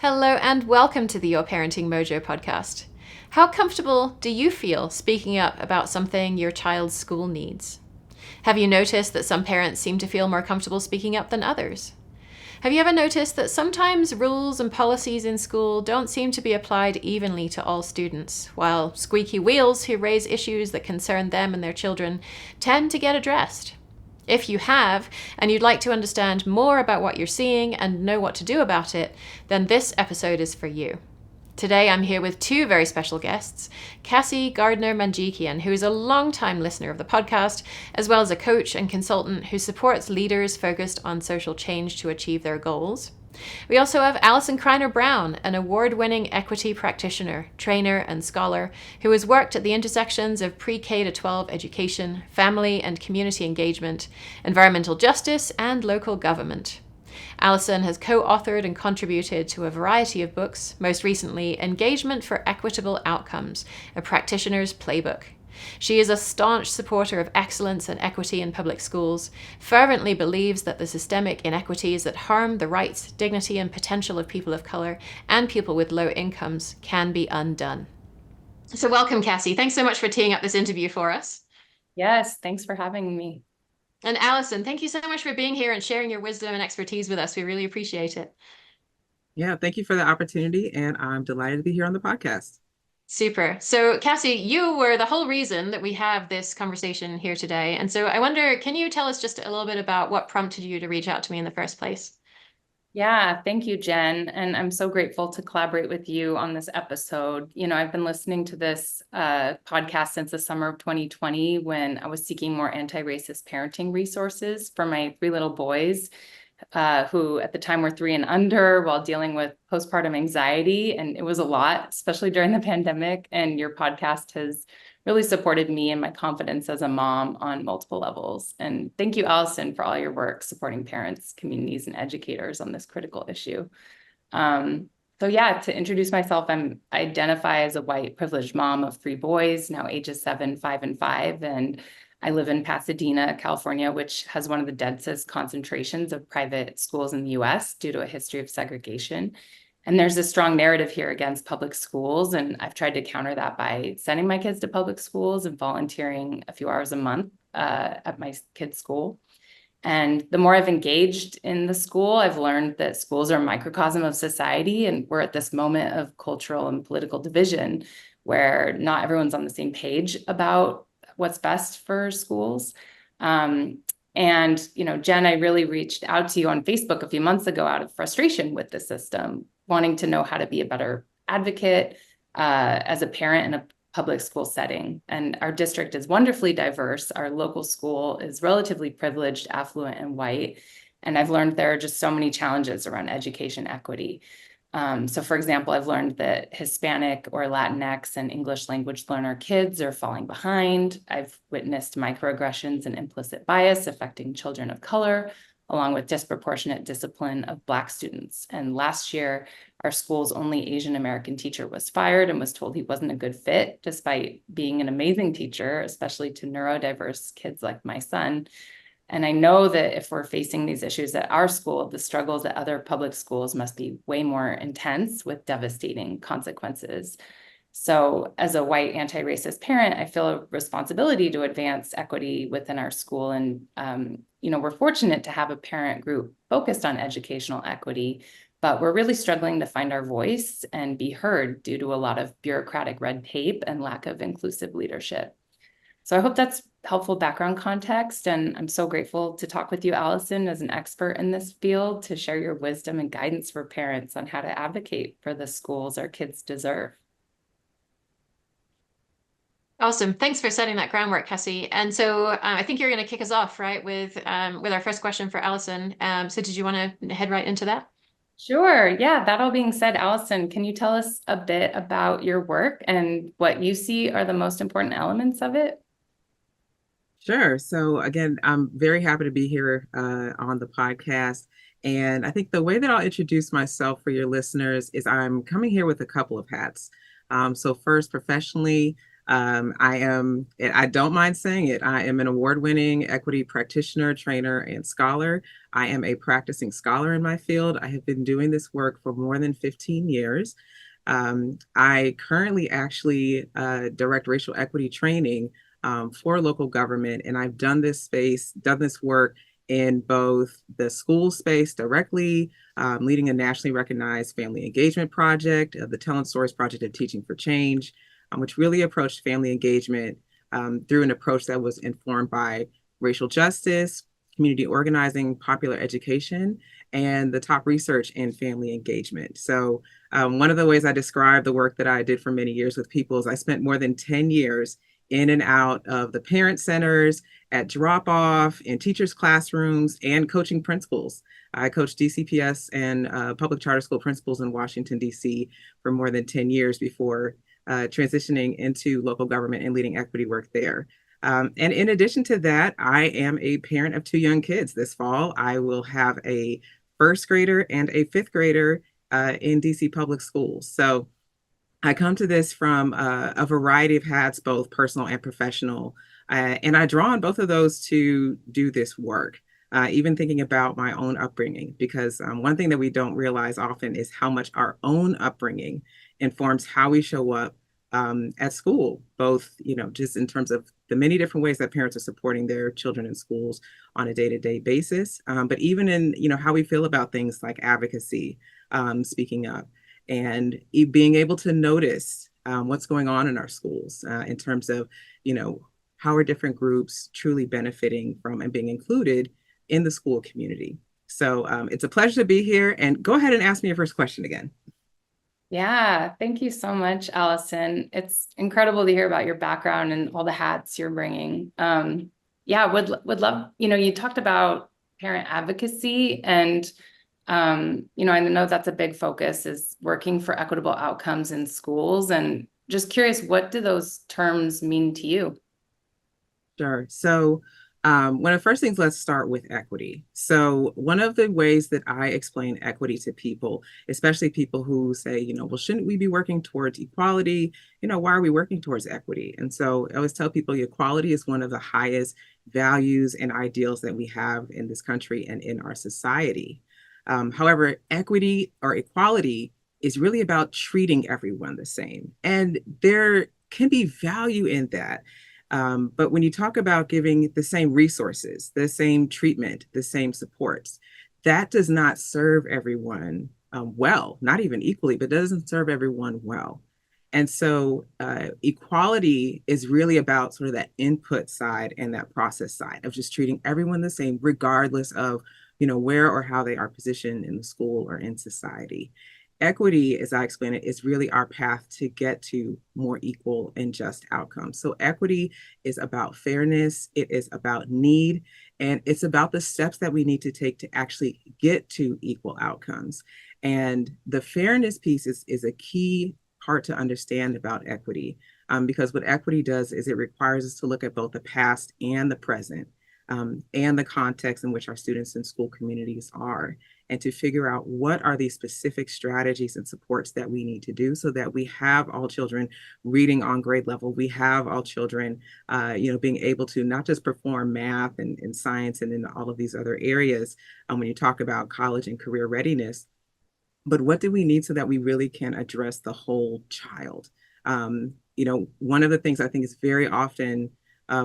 Hello and welcome to the Your Parenting Mojo podcast. How comfortable do you feel speaking up about something your child's school needs? Have you noticed that some parents seem to feel more comfortable speaking up than others? Have you ever noticed that sometimes rules and policies in school don't seem to be applied evenly to all students, while squeaky wheels who raise issues that concern them and their children tend to get addressed? If you have, and you'd like to understand more about what you're seeing and know what to do about it, then this episode is for you. Today I'm here with two very special guests, Cassie Gardener Manjikian, who is a long-time listener of the podcast, as well as a coach and consultant who supports leaders focused on social change to achieve their goals. We also have Allyson Criner Brown, an award-winning equity practitioner, trainer, and scholar who has worked at the intersections of pre-K to 12 education, family and community engagement, environmental justice, and local government. Allyson has co-authored and contributed to a variety of books, most recently Engagement for Equitable Outcomes, a Practitioner's Playbook. She is a staunch supporter of excellence and equity in public schools, fervently believes that the systemic inequities that harm the rights, dignity, and potential of people of color and people with low incomes can be undone. So welcome, Cassie. Thanks so much for teeing up this interview for us. Yes, thanks for having me. And Allyson, thank you so much for being here and sharing your wisdom and expertise with us. We really appreciate it. Yeah, thank you for the opportunity, and I'm delighted to be here on the podcast. Super. So, Cassie, you were the whole reason that we have this conversation here today. And so I wonder, can you tell us just a little bit about what prompted you to reach out to me in the first place? Yeah, thank you, Jen. And I'm so grateful to collaborate with you on this episode. I've been listening to this podcast since the summer of 2020 when I was seeking more anti-racist parenting resources for my three little boys, who at the time were 3 and under, while dealing with postpartum anxiety. And it was a lot, especially during the pandemic. And your podcast has really supported me and my confidence as a mom on multiple levels. And thank you, Allyson, for all your work supporting parents, communities, and educators on this critical issue. To introduce myself, I identify as a white privileged mom of 3 boys, now ages 7, 5, and 5. And I live in Pasadena, California, which has one of the densest concentrations of private schools in the US due to a history of segregation. And there's a strong narrative here against public schools. And I've tried to counter that by sending my kids to public schools and volunteering a few hours a month at my kids' school. And the more I've engaged in the school, I've learned that schools are a microcosm of society. And we're at this moment of cultural and political division where not everyone's on the same page about what's best for schools. Jen, I really reached out to you on Facebook a few months ago out of frustration with the system, wanting to know how to be a better advocate as a parent in a public school setting. And our district is wonderfully diverse. Our local school is relatively privileged, affluent, and white. And I've learned there are just so many challenges around education equity. So for example, I've learned that Hispanic or Latinx and English language learner kids are falling behind. I've witnessed microaggressions and implicit bias affecting children of color, along with disproportionate discipline of Black students. And last year, our school's only Asian American teacher was fired and was told he wasn't a good fit, despite being an amazing teacher, especially to neurodiverse kids like my son. And I know that if we're facing these issues at our school, the struggles at other public schools must be way more intense with devastating consequences. So as a white anti-racist parent, I feel a responsibility to advance equity within our school. And, we're fortunate to have a parent group focused on educational equity, but we're really struggling to find our voice and be heard due to a lot of bureaucratic red tape and lack of inclusive leadership. So I hope that's helpful background context. And I'm so grateful to talk with you, Allyson, as an expert in this field, to share your wisdom and guidance for parents on how to advocate for the schools our kids deserve. Awesome. Thanks for setting that groundwork, Cassie. And so I think you're going to kick us off, right, with our first question for Allyson. So did you want to head right into that? Sure. Yeah. That all being said, Allyson, can you tell us a bit about your work and what you see are the most important elements of it? Sure. So again, I'm very happy to be here on the podcast. And I think the way that I'll introduce myself for your listeners is I'm coming here with a couple of hats. So first, professionally, I don't mind saying it, I am an award-winning equity practitioner, trainer, and scholar. I am a practicing scholar in my field. I have been doing this work for more than 15 years. I currently actually direct racial equity training for local government, and I've done this work in both the school space directly, leading a nationally recognized family engagement project, the Telling Stories Project of Teaching for Change, which really approached family engagement through an approach that was informed by racial justice, community organizing, popular education, and the top research in family engagement. So one of the ways I describe the work that I did for many years with people is I spent more than 10 years in and out of the parent centers, at drop-off, in teachers' classrooms, and coaching principals. I coached DCPS and public charter school principals in Washington, D.C. for more than 10 years before transitioning into local government and leading equity work there. And in addition to that, I am a parent of 2 young kids. This fall, I will have a first grader and a fifth grader in DC public schools. So I come to this from a variety of hats, both personal and professional. And I draw on both of those to do this work, even thinking about my own upbringing, because one thing that we don't realize often is how much our own upbringing informs how we show up at school, both, just in terms of the many different ways that parents are supporting their children in schools on a day-to-day basis, but even in, how we feel about things like advocacy, speaking up, and being able to notice what's going on in our schools in terms of, how are different groups truly benefiting from and being included in the school community. So it's a pleasure to be here, and go ahead and ask me your first question again. Yeah, thank you so much, Allyson. It's incredible to hear about your background and all the hats you're bringing. Yeah, would love, you talked about parent advocacy, and I know that's a big focus, is working for equitable outcomes in schools. And just curious, what do those terms mean to you? Sure. So one of the first things, let's start with equity. So one of the ways that I explain equity to people, especially people who say, well, shouldn't we be working towards equality? Why are we working towards equity? And so I always tell people equality is one of the highest values and ideals that we have in this country and in our society. However, equity or equality is really about treating everyone the same. And there can be value in that. But when you talk about giving the same resources, the same treatment, the same supports, that does not serve everyone well, not even equally, but doesn't serve everyone well. And so equality is really about sort of that input side and that process side of just treating everyone the same, regardless of, where or how they are positioned in the school or in society. Equity, as I explain it, is really our path to get to more equal and just outcomes. So equity is about fairness, it is about need, and it's about the steps that we need to take to actually get to equal outcomes. And the fairness piece is a key part to understand about equity, because what equity does is it requires us to look at both the past and the present, and the context in which our students and school communities are, and to figure out what are these specific strategies and supports that we need to do so that we have all children reading on grade level. We have all children, being able to not just perform math and science and in all of these other areas when you talk about college and career readiness, but what do we need so that we really can address the whole child? One of the things I think is very often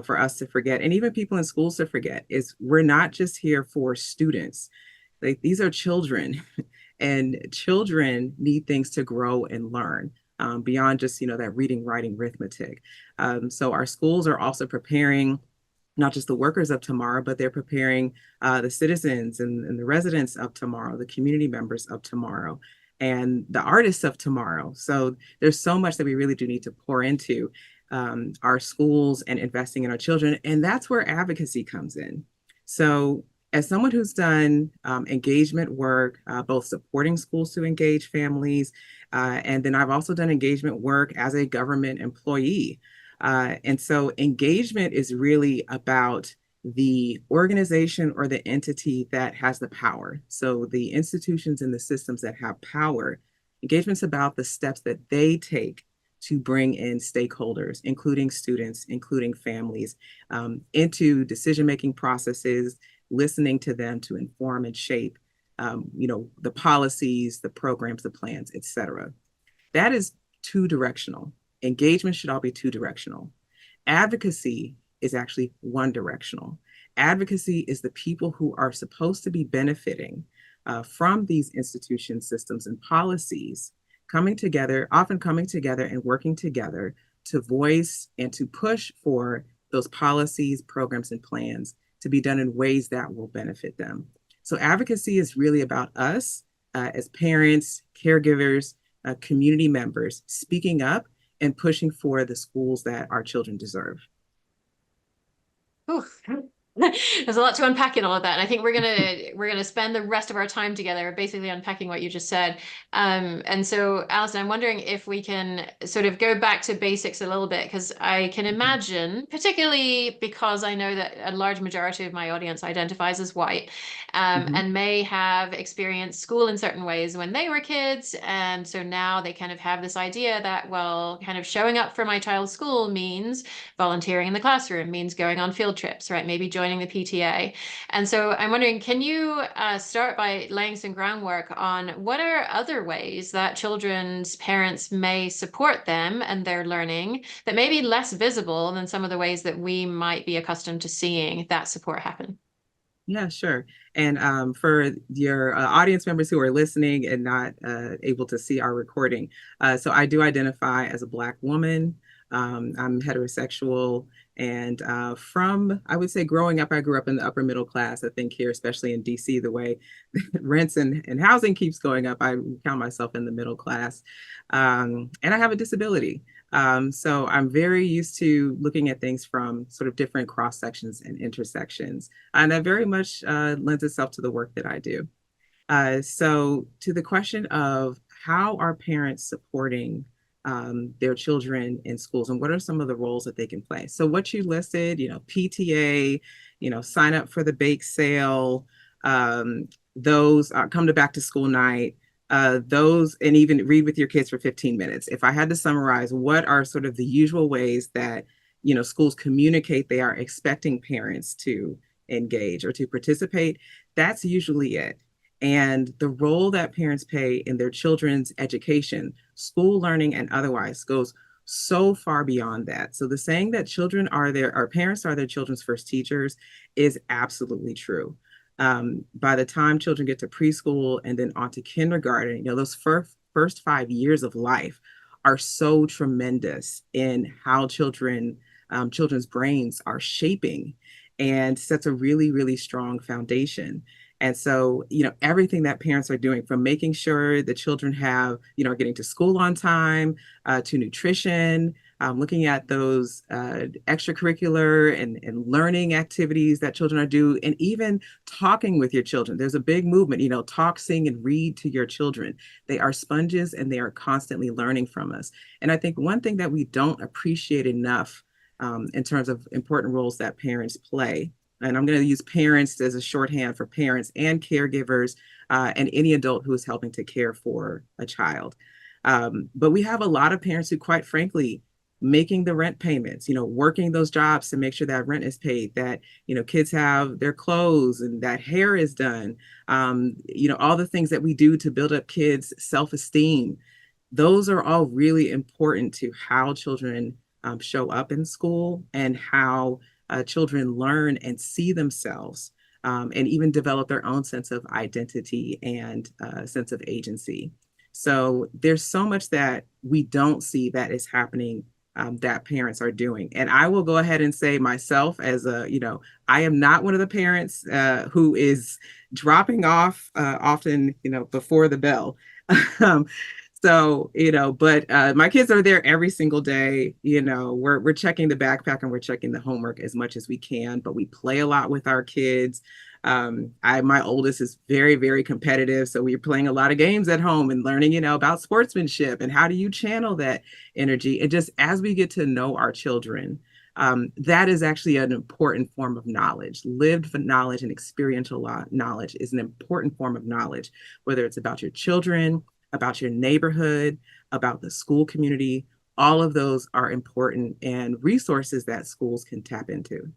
for us to forget, and even people in schools to forget, is we're not just here for students. Like, these are children, and children need things to grow and learn beyond just, that reading, writing, arithmetic. So our schools are also preparing not just the workers of tomorrow, but they're preparing the citizens and the residents of tomorrow, the community members of tomorrow, and the artists of tomorrow. So there's so much that we really do need to pour into our schools and investing in our children. And that's where advocacy comes in. So as someone who's done engagement work, both supporting schools to engage families, and then I've also done engagement work as a government employee. And so engagement is really about the organization or the entity that has the power. So the institutions and the systems that have power. Engagement's about the steps that they take to bring in stakeholders, including students, including families, into decision-making processes, listening to them to inform and shape, the policies, the programs, the plans, et cetera. That is two-directional. Engagement should all be two-directional. Advocacy is actually one-directional. Advocacy is the people who are supposed to be benefiting from these institution systems and policies often coming together and working together to voice and to push for those policies, programs, and plans to be done in ways that will benefit them. So advocacy is really about us as parents, caregivers, community members, speaking up and pushing for the schools that our children deserve. Ooh. There's a lot to unpack in all of that, and I think we're gonna spend the rest of our time together basically unpacking what you just said. And so, Allyson, I'm wondering if we can sort of go back to basics a little bit, because I can imagine, particularly because I know that a large majority of my audience identifies as white, and may have experienced school in certain ways when they were kids, and so now they kind of have this idea that, well, kind of showing up for my child's school means volunteering in the classroom, means going on field trips, right? Maybe joining the PTA. And so I'm wondering, can you start by laying some groundwork on what are other ways that children's parents may support them and their learning that may be less visible than some of the ways that we might be accustomed to seeing that support happen? Yeah, sure. And for your audience members who are listening and not able to see our recording, so I do identify as a Black woman. I'm heterosexual. And I would say growing up, I grew up in the upper middle class. I think here, especially in DC, the way rents and housing keeps going up, I count myself in the middle class. And I have a disability. So I'm very used to looking at things from sort of different cross sections and intersections. And that very much lends itself to the work that I do. So to the question of how are parents supporting their children in schools and what are some of the roles that they can play? So what you listed, PTA, sign up for the bake sale, those come to back to school night, those, and even read with your kids for 15 minutes. If I had to summarize, what are sort of the usual ways that, schools communicate they are expecting parents to engage or to participate, that's usually it. And the role that parents play in their children's education, school learning and otherwise, goes so far beyond that. So the saying that parents are their children's first teachers is absolutely true. By the time children get to preschool and then on to kindergarten, those first 5 years of life are so tremendous in how children's brains are shaping, and sets a really, really strong foundation. And so, everything that parents are doing, from making sure the children are getting to school on time, to nutrition, looking at those extracurricular and learning activities that children are doing, and even talking with your children. There's a big movement, talk, sing, and read to your children. They are sponges and they are constantly learning from us. And I think one thing that we don't appreciate enough in terms of important roles that parents play, and I'm going to use parents as a shorthand for parents and caregivers and any adult who is helping to care for a child. But we have a lot of parents who, quite frankly, making the rent payments, working those jobs to make sure that rent is paid, that, kids have their clothes and that hair is done, all the things that we do to build up kids' self-esteem. Those are all really important to how children show up in school and how children learn and see themselves, and even develop their own sense of identity and sense of agency. So there's so much that we don't see that is happening, that parents are doing. And I will go ahead and say myself as I am not one of the parents who is dropping off often, before the bell. So, but my kids are there every single day. We're checking the backpack and we're checking the homework as much as we can, but we play a lot with our kids. My oldest is very, very competitive. So we're playing a lot of games at home and learning, about sportsmanship and how do you channel that energy. And just as we get to know our children, that is actually an important form of knowledge. Lived knowledge and experiential knowledge is an important form of knowledge, whether it's about your children, about your neighborhood, about the school community. all of those are important and resources that schools can tap into.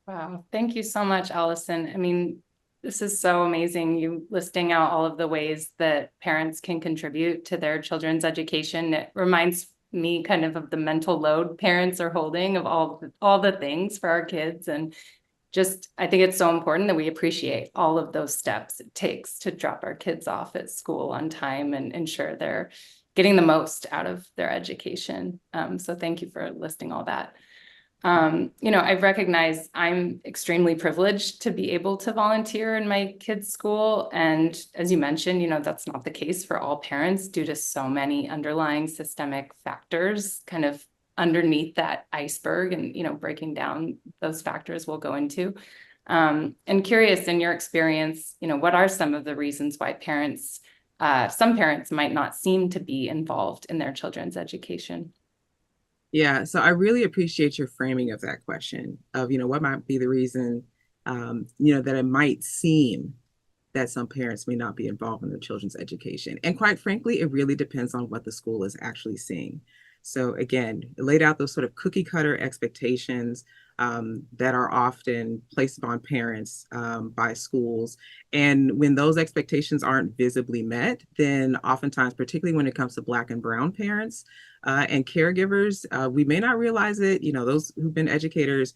Wow. Thank you so much, Allyson. I mean, this is so amazing. You listing out all of the ways that parents can contribute to their children's education. It reminds me kind of the mental load parents are holding of all the things for our kids. And just, I think it's so important that we appreciate all of those steps it takes to drop our kids off at school on time and ensure they're getting the most out of their education. So thank you for listing all that. I recognize I'm extremely privileged to be able to volunteer in my kids' school. And as you mentioned, that's not the case for all parents due to so many underlying systemic factors kind of underneath that iceberg, and, breaking down those factors we'll go into. And curious, in your experience, what are some of the reasons why some parents might not seem to be involved in their children's education? Yeah, so I really appreciate your framing of that question of, what might be the reason, that it might seem that some parents may not be involved in their children's education. And quite frankly, it really depends on what the school is actually seeing. So again, it laid out those sort of cookie cutter expectations that are often placed upon parents by schools. And when those expectations aren't visibly met, then oftentimes, particularly when it comes to Black and Brown parents and caregivers, we may not realize it. Those who've been educators,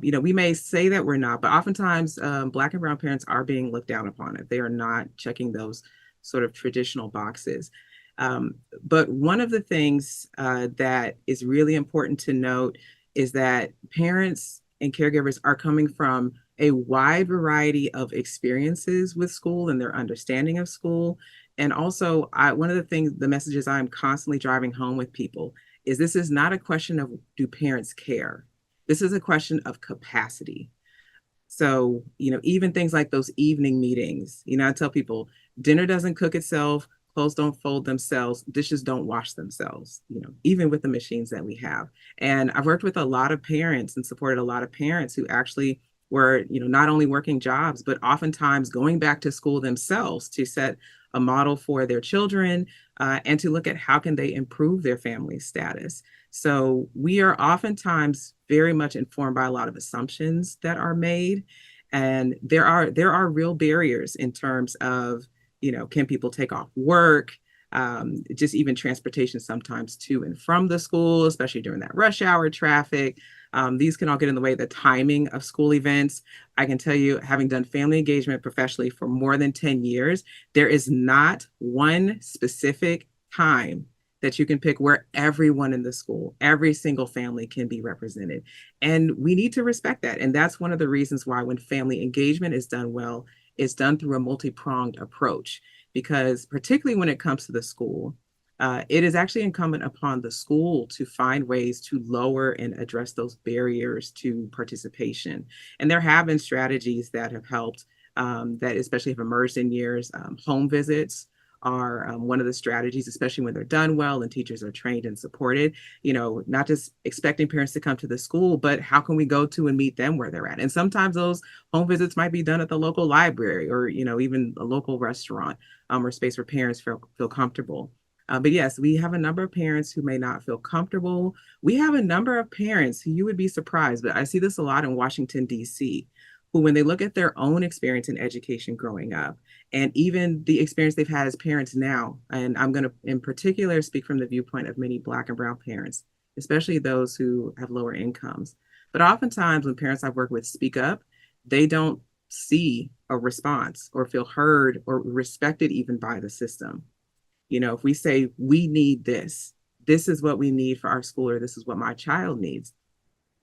we may say that we're not, but oftentimes Black and Brown parents are being looked down upon if they are not checking those sort of traditional boxes. But one of the things that is really important to note is that parents and caregivers are coming from a wide variety of experiences with school and their understanding of school. And also, one of the messages I'm constantly driving home with people is this is not a question of do parents care? This is a question of capacity. So, even things like those evening meetings, I tell people dinner doesn't cook itself, clothes don't fold themselves, dishes don't wash themselves, even with the machines that we have. And I've worked with a lot of parents and supported a lot of parents who actually were, not only working jobs, but oftentimes going back to school themselves to set a model for their children and to look at how can they improve their family status. So we are oftentimes very much informed by a lot of assumptions that are made. And there are real barriers in terms of, can people take off work? Just even transportation sometimes to and from the school, especially during that rush hour traffic. These can all get in the way of the timing of school events. I can tell you, having done family engagement professionally for more than 10 years, there is not one specific time that you can pick where everyone in the school, every single family can be represented. And we need to respect that. And that's one of the reasons why when family engagement is done well, it's done through a multi-pronged approach. Because particularly when it comes to the school, it is actually incumbent upon the school to find ways to lower and address those barriers to participation. And there have been strategies that have helped that especially have emerged in years. Home visits are one of the strategies, especially when they're done well and teachers are trained and supported, not just expecting parents to come to the school, but how can we go to and meet them where they're at? And sometimes those home visits might be done at the local library or, even a local restaurant or space where parents feel comfortable. But yes, we have a number of parents who may not feel comfortable. We have a number of parents who you would be surprised, but I see this a lot in Washington, D.C., who when they look at their own experience in education growing up, and even the experience they've had as parents now, and I'm going to in particular speak from the viewpoint of many Black and Brown parents, especially those who have lower incomes. But oftentimes when parents I've worked with speak up, they don't see a response or feel heard or respected even by the system. If we say we need this is what we need for our school, or this is what my child needs.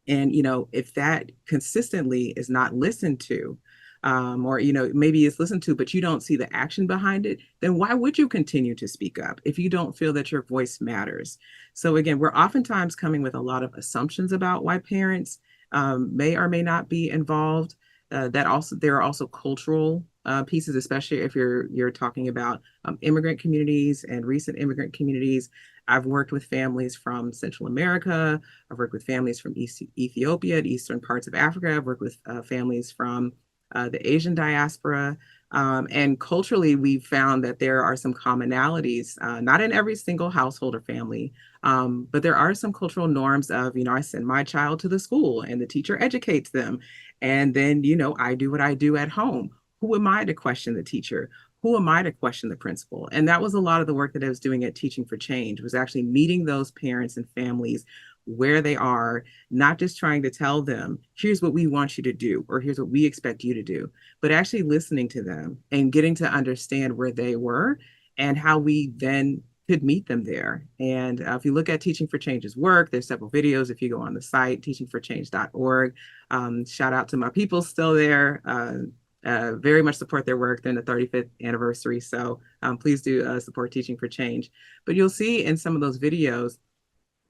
And, if that consistently is not listened to, or, maybe it's listened to, but you don't see the action behind it, then why would you continue to speak up if you don't feel that your voice matters? So again, we're oftentimes coming with a lot of assumptions about why parents may or may not be involved. There are also cultural pieces, especially if you're talking about immigrant communities and recent immigrant communities. I've worked with families from Central America. I've worked with families from Ethiopia, the eastern parts of Africa. I've worked with families from the Asian diaspora. And culturally, we found that there are some commonalities, not in every single household or family, but there are some cultural norms of, I send my child to the school and the teacher educates them. And then, I do what I do at home. Who am I to question the teacher? Who am I to question the principal? And that was a lot of the work that I was doing at Teaching for Change, was actually meeting those parents and families where they are, not just trying to tell them, here's what we want you to do, or here's what we expect you to do, but actually listening to them and getting to understand where they were and how we then could meet them there. And if you look at Teaching for Change's work, there's several videos. If you go on the site, teachingforchange.org, shout out to my people still there. Very much support their work. They're in the 35th anniversary. So please do support Teaching for Change. But you'll see in some of those videos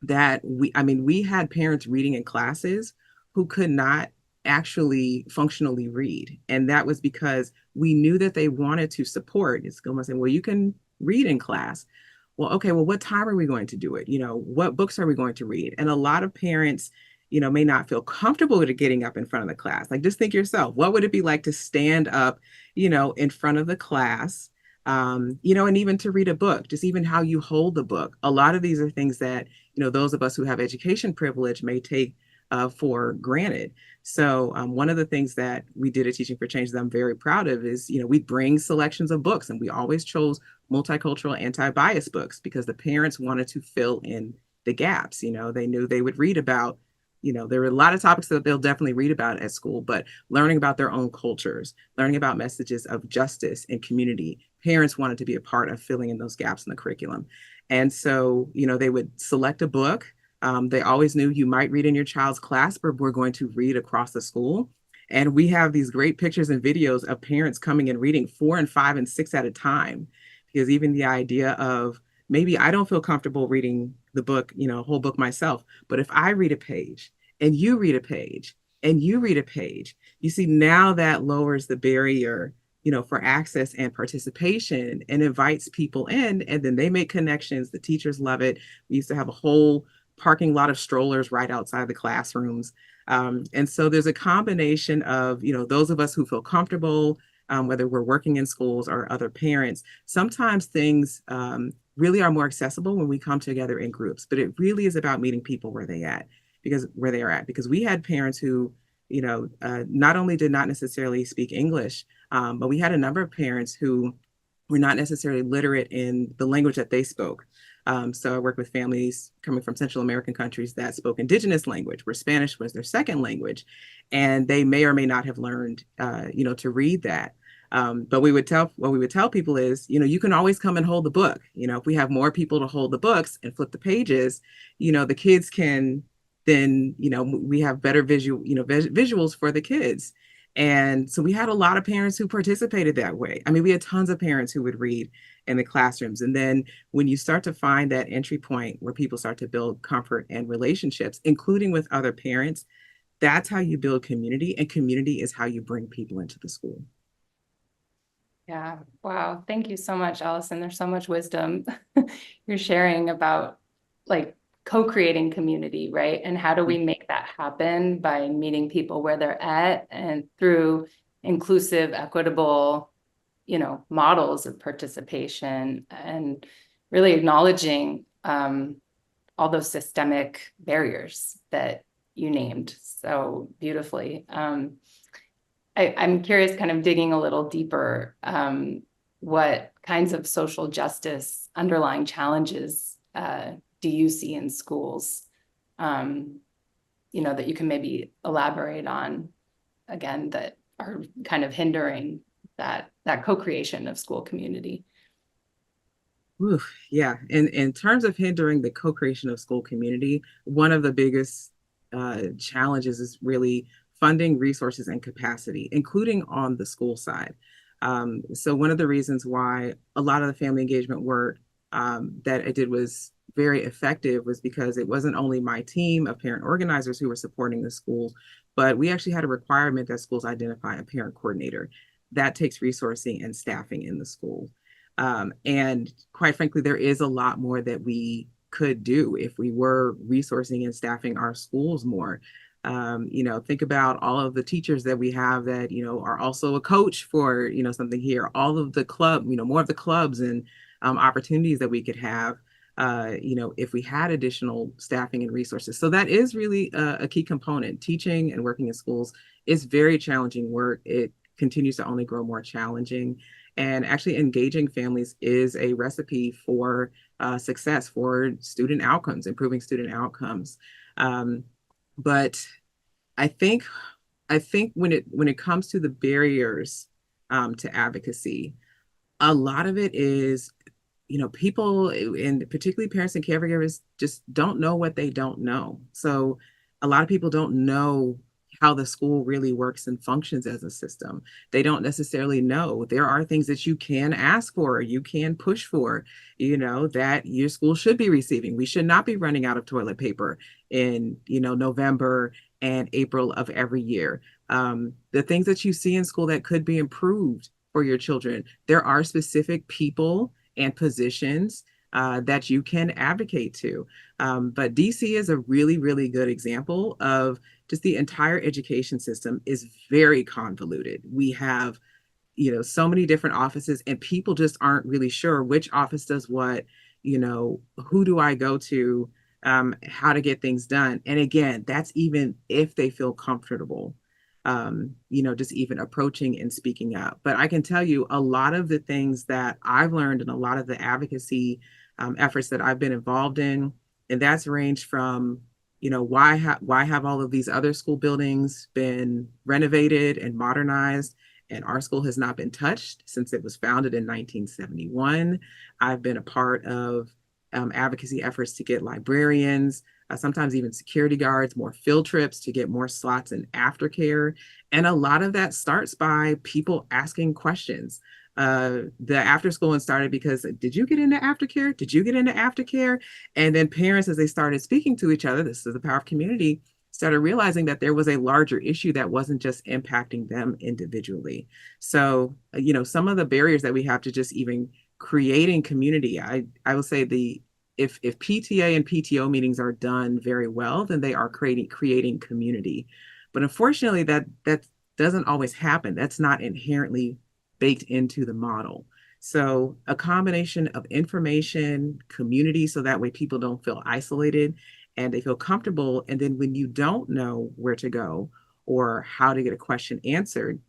that we had parents reading in classes who could not actually functionally read. And that was because we knew that they wanted to support. It's almost saying, well, you can read in class. Well, okay, well, what time are we going to do it? What books are we going to read? And a lot of parents, may not feel comfortable with getting up in front of the class. Like, just think yourself, what would it be like to stand up, in front of the class, and even to read a book, just even how you hold the book. A lot of these are things that, those of us who have education privilege may take for granted. So one of the things that we did at Teaching for Change that I'm very proud of is, we bring selections of books, and we always chose multicultural, anti-bias books because the parents wanted to fill in the gaps. They knew they would read about, there were a lot of topics that they'll definitely read about at school, but learning about their own cultures, learning about messages of justice and community, parents wanted to be a part of filling in those gaps in the curriculum. And so, they would select a book. They always knew you might read in your child's class, but we're going to read across the school. And we have these great pictures and videos of parents coming and reading 4 and 5 and 6 at a time. Because even the idea of, maybe I don't feel comfortable reading the book, a whole book myself, but if I read a page and you read a page and you read a page, you see, now that lowers the barrier, for access and participation, and invites people in, and then they make connections. The teachers love it. We used to have a whole parking lot of strollers right outside the classrooms. And so there's a combination of, those of us who feel comfortable, whether we're working in schools or other parents, sometimes things really are more accessible when we come together in groups, but it really is about meeting people where they are at, because we had parents who, not only did not necessarily speak English, but we had a number of parents who were not necessarily literate in the language that they spoke. So I worked with families coming from Central American countries that spoke indigenous language, where Spanish was their second language, and they may or may not have learned, to read that. But what we would tell people is, you can always come and hold the book. If we have more people to hold the books and flip the pages, the kids can then, we have better visuals for the kids. And so we had a lot of parents who participated that way. We had tons of parents who would read in the classrooms. And then when you start to find that entry point where people start to build comfort and relationships, including with other parents, that's how you build community. And community is how you bring people into the school. Yeah. Wow. Thank you so much, Allyson. There's so much wisdom you're sharing about co-creating community, right? And how do we make that happen by meeting people where they're at and through inclusive, equitable, models of participation, and really acknowledging all those systemic barriers that you named so beautifully. I'm curious, kind of digging a little deeper, what kinds of social justice underlying challenges do you see in schools, that you can maybe elaborate on, again, that are kind of hindering that co-creation of school community? Oof, yeah. In terms of hindering the co-creation of school community, one of the biggest challenges is really funding, resources, and capacity, including on the school side. So one of the reasons why a lot of the family engagement work that I did was very effective was because it wasn't only my team of parent organizers who were supporting the schools, but we actually had a requirement that schools identify a parent coordinator. That takes resourcing and staffing in the school. And quite frankly, there is a lot more that we could do if we were resourcing and staffing our schools more. Think about all of the teachers that we have that, are also a coach for, something here, all of the club, more of the clubs and opportunities that we could have, if we had additional staffing and resources. So that is really a key component. Teaching and working in schools is very challenging work. It continues to only grow more challenging. And actually engaging families is a recipe for success, for student outcomes, improving student outcomes. But I think when it comes to the barriers to advocacy, a lot of it is, people, and particularly parents and caregivers, just don't know what they don't know. So a lot of people don't know how the school really works and functions as a system. They don't necessarily know. There are things that you can ask for, you can push for, that your school should be receiving. We should not be running out of toilet paper in, November and April of every year. The things that you see in school that could be improved for your children, there are specific people and positions that you can advocate to. But DC is a really, really good example of just the entire education system is very convoluted. We have, so many different offices, and people just aren't really sure which office does what, who do I go to, how to get things done. And again, that's even if they feel comfortable, just even approaching and speaking up. But I can tell you a lot of the things that I've learned and a lot of the advocacy efforts that I've been involved in, and that's ranged from, why have all of these other school buildings been renovated and modernized, and our school has not been touched since it was founded in 1971. I've been a part of advocacy efforts to get librarians, sometimes even security guards, more field trips to get more slots in aftercare. And a lot of that starts by people asking questions. The after school one started because, did you get into aftercare? Did you get into aftercare? And then parents, as they started speaking to each other, this is the power of community, started realizing that there was a larger issue that wasn't just impacting them individually. So, some of the barriers that we have to just even creating community, I will say if PTA and PTO meetings are done very well, then they are creating community. But unfortunately, that doesn't always happen. That's not inherently baked into the model. So a combination of information, community, so that way people don't feel isolated and they feel comfortable. And then when you don't know where to go or how to get a question answered,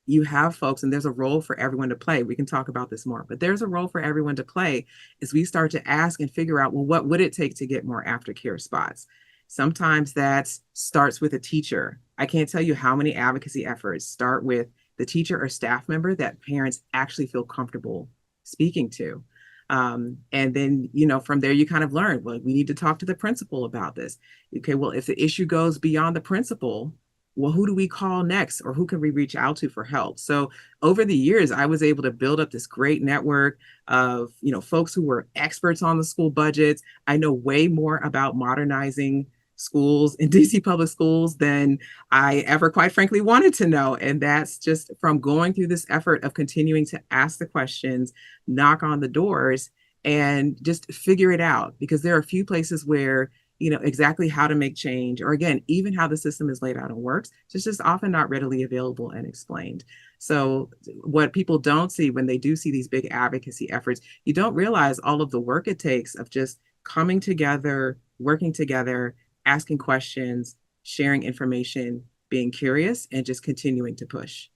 you have folks, and there's a role for everyone to play. We can talk about this more, but there's a role for everyone to play as we start to ask and figure out, well, what would it take to get more aftercare spots? Sometimes that starts with a teacher. I can't tell you how many advocacy efforts start with the teacher or staff member that parents actually feel comfortable speaking to. And then, from there, you kind of learn, well, we need to talk to the principal about this. Okay, well, if the issue goes beyond the principal, well, who do we call next, or who can we reach out to for help? So over the years, I was able to build up this great network of, folks who were experts on the school budgets. I know way more about modernizing schools in DC public schools than I ever, quite frankly, wanted to know. And that's just from going through this effort of continuing to ask the questions, knock on the doors, and just figure it out. Because there are a few places where, exactly how to make change, or again, even how the system is laid out and works, it's just often not readily available and explained. So what people don't see when they do see these big advocacy efforts, you don't realize all of the work it takes of just coming together, working together, asking questions, sharing information, being curious, and just continuing to push.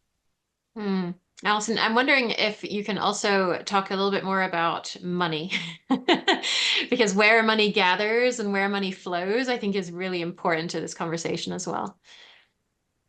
Allyson, I'm wondering if you can also talk a little bit more about money, because where money gathers and where money flows, I think is really important to this conversation as well.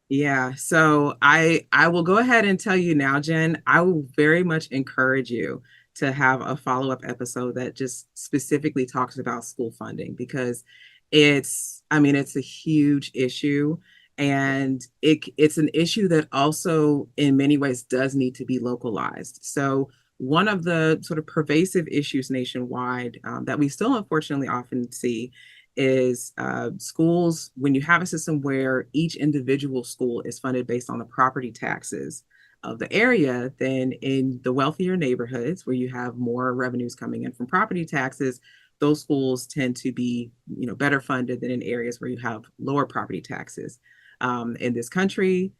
Yeah, so I will go ahead and tell you now, Jen, I will very much encourage you to have a follow-up episode that just specifically talks about school funding, because it's a huge issue, and it's an issue that also in many ways does need to be localized. So one of the sort of pervasive issues nationwide that we still unfortunately often see is schools, when you have a system where each individual school is funded based on the property taxes of the area, then in the wealthier neighborhoods where you have more revenues coming in from property taxes, those schools tend to be, better funded than in areas where you have lower property taxes. In this country,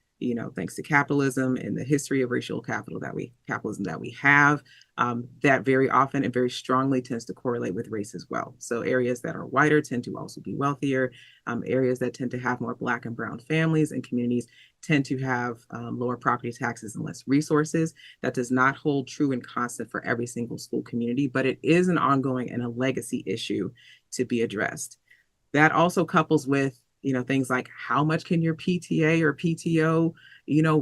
thanks to capitalism and the history of racial capitalism that we have, that very often and very strongly tends to correlate with race as well. So areas that are whiter tend to also be wealthier. Areas that tend to have more Black and brown families and communities tend to have lower property taxes and less resources. That does not hold true and constant for every single school community, but it is an ongoing and a legacy issue to be addressed. That also couples with things like how much can your PTA or PTO,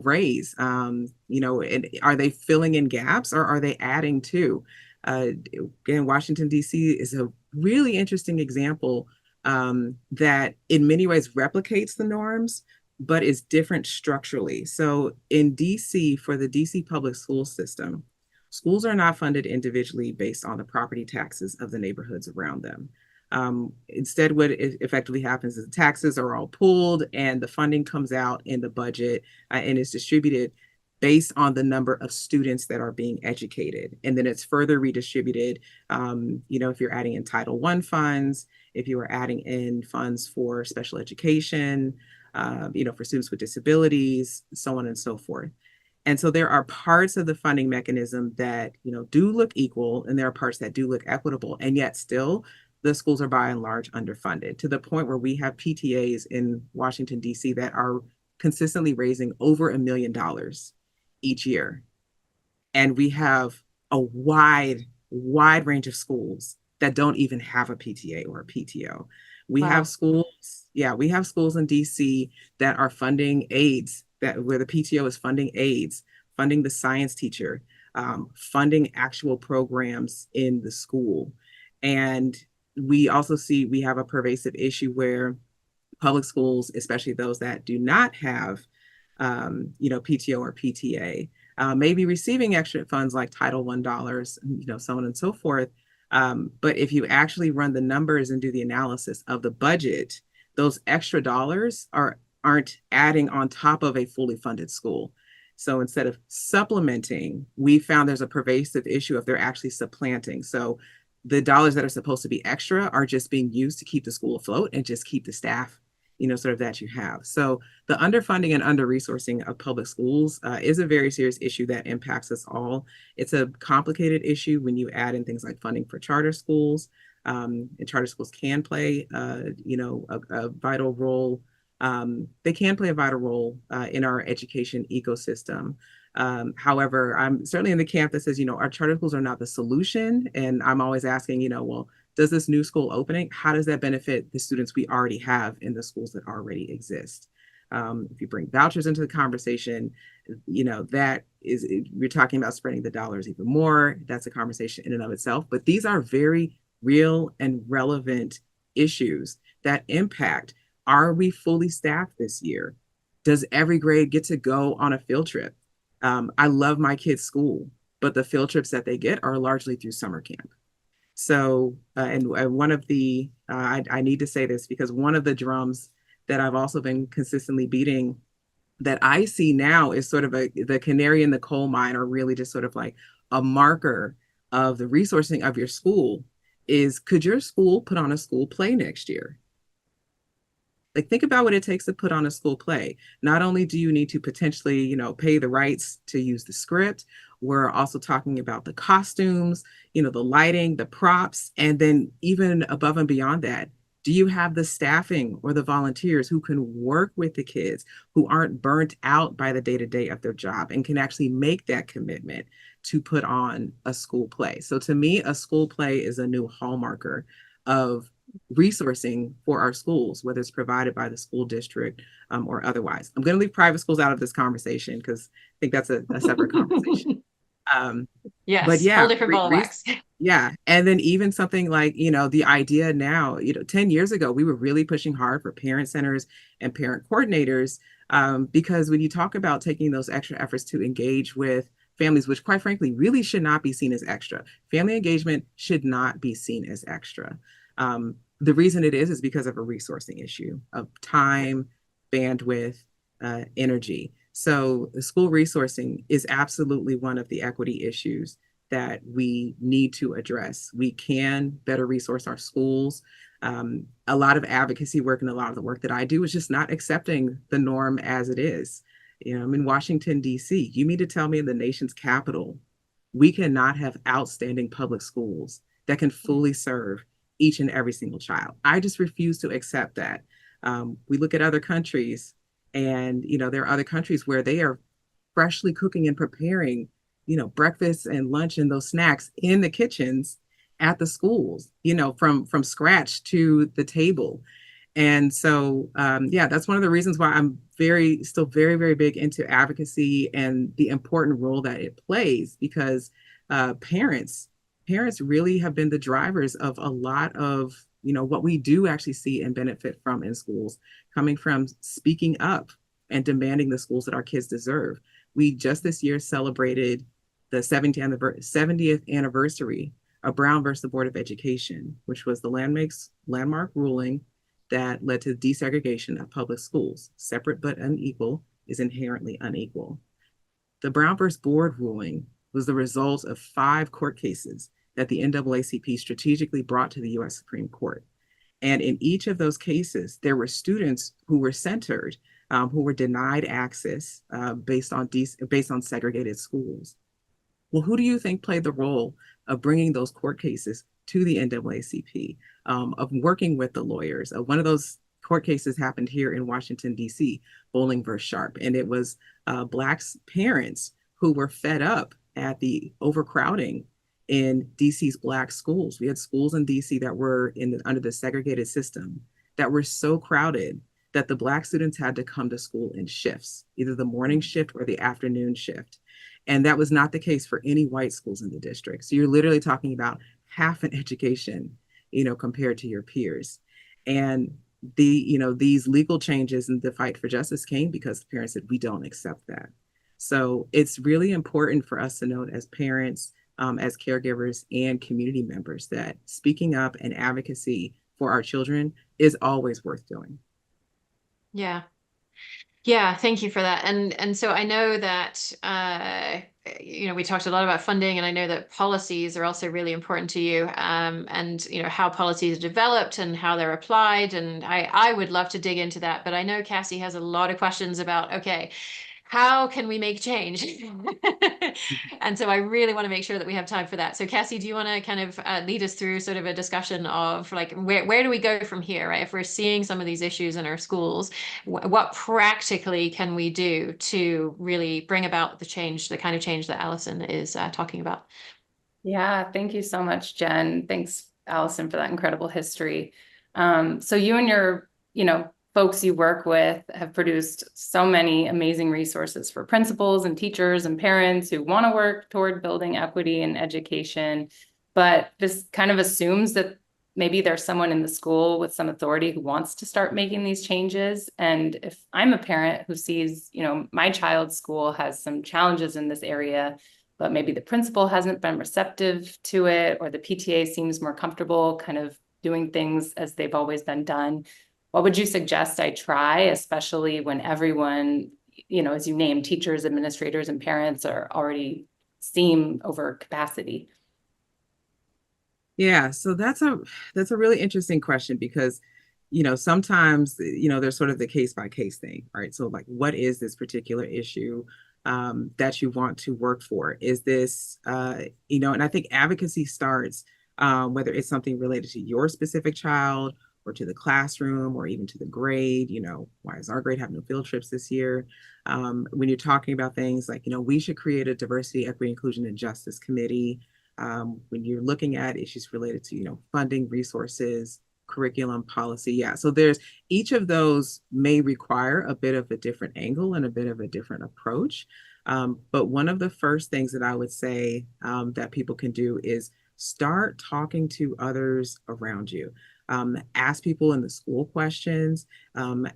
raise? And are they filling in gaps or are they adding to? Again, Washington, D.C. is a really interesting example that in many ways replicates the norms, but is different structurally. So in DC, for the DC public school system, schools are not funded individually based on the property taxes of the neighborhoods around them. Instead, what effectively happens is the taxes are all pooled and the funding comes out in the budget and is distributed based on the number of students that are being educated. And then it's further redistributed, if you're adding in Title I funds, if you are adding in funds for special education, for students with disabilities, so on and so forth. And so there are parts of the funding mechanism that, do look equal, and there are parts that do look equitable, and yet still the schools are by and large underfunded, to the point where we have PTAs in Washington, D.C. that are consistently raising over $1 million each year. And we have a wide range of schools that don't even have a PTA or a PTO. We have schools in DC that are funding aides, where the PTO is funding aides, funding the science teacher, funding actual programs in the school. And we also see we have a pervasive issue where public schools, especially those that do not have, PTO or PTA, may be receiving extra funds like Title I dollars, so on and so forth. But if you actually run the numbers and do the analysis of the budget, those extra dollars aren't adding on top of a fully funded school. So instead of supplementing, we found there's a pervasive issue if they're actually supplanting. So the dollars that are supposed to be extra are just being used to keep the school afloat and just keep the staff, sort of that you have. So the underfunding and under-resourcing of public schools is a very serious issue that impacts us all. It's a complicated issue when you add in things like funding for charter schools. And charter schools can play, a vital role. They can play a vital role in our education ecosystem. However, I'm certainly in the camp that says, our charter schools are not the solution. And I'm always asking, well, does this new school opening, how does that benefit the students we already have in the schools that already exist? If you bring vouchers into the conversation, that is, we're talking about spreading the dollars even more. That's a conversation in and of itself. But these are very real and relevant issues that impact, are we fully staffed this year? Does every grade get to go on a field trip? I love my kids' school, but the field trips that they get are largely through summer camp. So, and one of the, I need to say this because one of the drums that I've also been consistently beating that I see now is sort of the canary in the coal mine, or really just sort of like a marker of the resourcing of your school is, could your school put on a school play next year? Like, think about what it takes to put on a school play. Not only do you need to potentially, pay the rights to use the script, we're also talking about the costumes, the lighting, the props, and then even above and beyond that, do you have the staffing or the volunteers who can work with the kids, who aren't burnt out by the day-to-day of their job and can actually make that commitment to put on a school play? So to me, a school play is a new hallmarker of resourcing for our schools, whether it's provided by the school district or otherwise. I'm going to leave private schools out of this conversation because I think that's a separate conversation. Yes, but yeah, whole different ball of wax. Yeah. And then even something like, the idea now, 10 years ago, we were really pushing hard for parent centers and parent coordinators because when you talk about taking those extra efforts to engage with families, which quite frankly really should not be seen as extra. Family engagement should not be seen as extra. The reason it is because of a resourcing issue of time, bandwidth, energy. So the school resourcing is absolutely one of the equity issues that we need to address. We can better resource our schools. A lot of advocacy work and a lot of the work that I do is just not accepting the norm as it is. I'm in Washington, D.C. You mean to tell me in the nation's capital, we cannot have outstanding public schools that can fully serve each and every single child? I just refuse to accept that. We look at other countries, and there are other countries where they are freshly cooking and preparing, breakfast and lunch and those snacks in the kitchens at the schools, from scratch to the table. And so, yeah, that's one of the reasons why I'm still very, very big into advocacy and the important role that it plays, because parents really have been the drivers of a lot of, what we do actually see and benefit from in schools, coming from speaking up and demanding the schools that our kids deserve. We just this year celebrated the 70th anniversary of Brown versus the Board of Education, which was the landmark ruling that led to desegregation of public schools. Separate but unequal is inherently unequal. The Brown versus Board ruling was the result of 5 court cases that the NAACP strategically brought to the U.S. Supreme Court. And in each of those cases, there were students who were centered, who were denied access based on segregated schools. Well, who do you think played the role of bringing those court cases to the NAACP, of working with the lawyers? One of those court cases happened here in Washington, D.C., Bowling versus Sharp. And it was Black parents who were fed up at the overcrowding in DC's Black schools. We had schools in DC that were under the segregated system that were so crowded that the Black students had to come to school in shifts, either the morning shift or the afternoon shift. And that was not the case for any white schools in the district. So you're literally talking about half an education, compared to your peers. And these legal changes and the fight for justice came because the parents said, we don't accept that. So it's really important for us to note as parents, as caregivers and community members, that speaking up and advocacy for our children is always worth doing. Yeah. Yeah, thank you for that. And so I know that we talked a lot about funding, and I know that policies are also really important to you, and how policies are developed and how they're applied. And I would love to dig into that, but I know Cassie has a lot of questions about, okay, how can we make change? And so I really want to make sure that we have time for that. So Cassie, do you want to kind of lead us through sort of a discussion of like, where do we go from here, right? If we're seeing some of these issues in our schools, what practically can we do to really bring about the change, the kind of change that Allyson is talking about? Yeah, thank you so much, Jen. Thanks, Allyson, for that incredible history. So you and your, folks you work with have produced so many amazing resources for principals and teachers and parents who want to work toward building equity in education. But this kind of assumes that maybe there's someone in the school with some authority who wants to start making these changes. And if I'm a parent who sees, my child's school has some challenges in this area, but maybe the principal hasn't been receptive to it, or the PTA seems more comfortable kind of doing things as they've always been done, what would you suggest I try, especially when everyone, as you name, teachers, administrators, and parents are already seem over capacity? Yeah, so that's a really interesting question, because sometimes there's sort of the case by case thing, right? So like, what is this particular issue that you want to work for? Is this and I think advocacy starts whether it's something related to your specific child or to the classroom or even to the grade. Why is our grade having no field trips this year? When you're talking about things like, we should create a diversity, equity, inclusion, and justice committee. When you're looking at issues related to, funding, resources, curriculum, policy. Yeah. So each of those may require a bit of a different angle and a bit of a different approach. But one of the first things that I would say that people can do is start talking to others around you. Ask people in the school questions,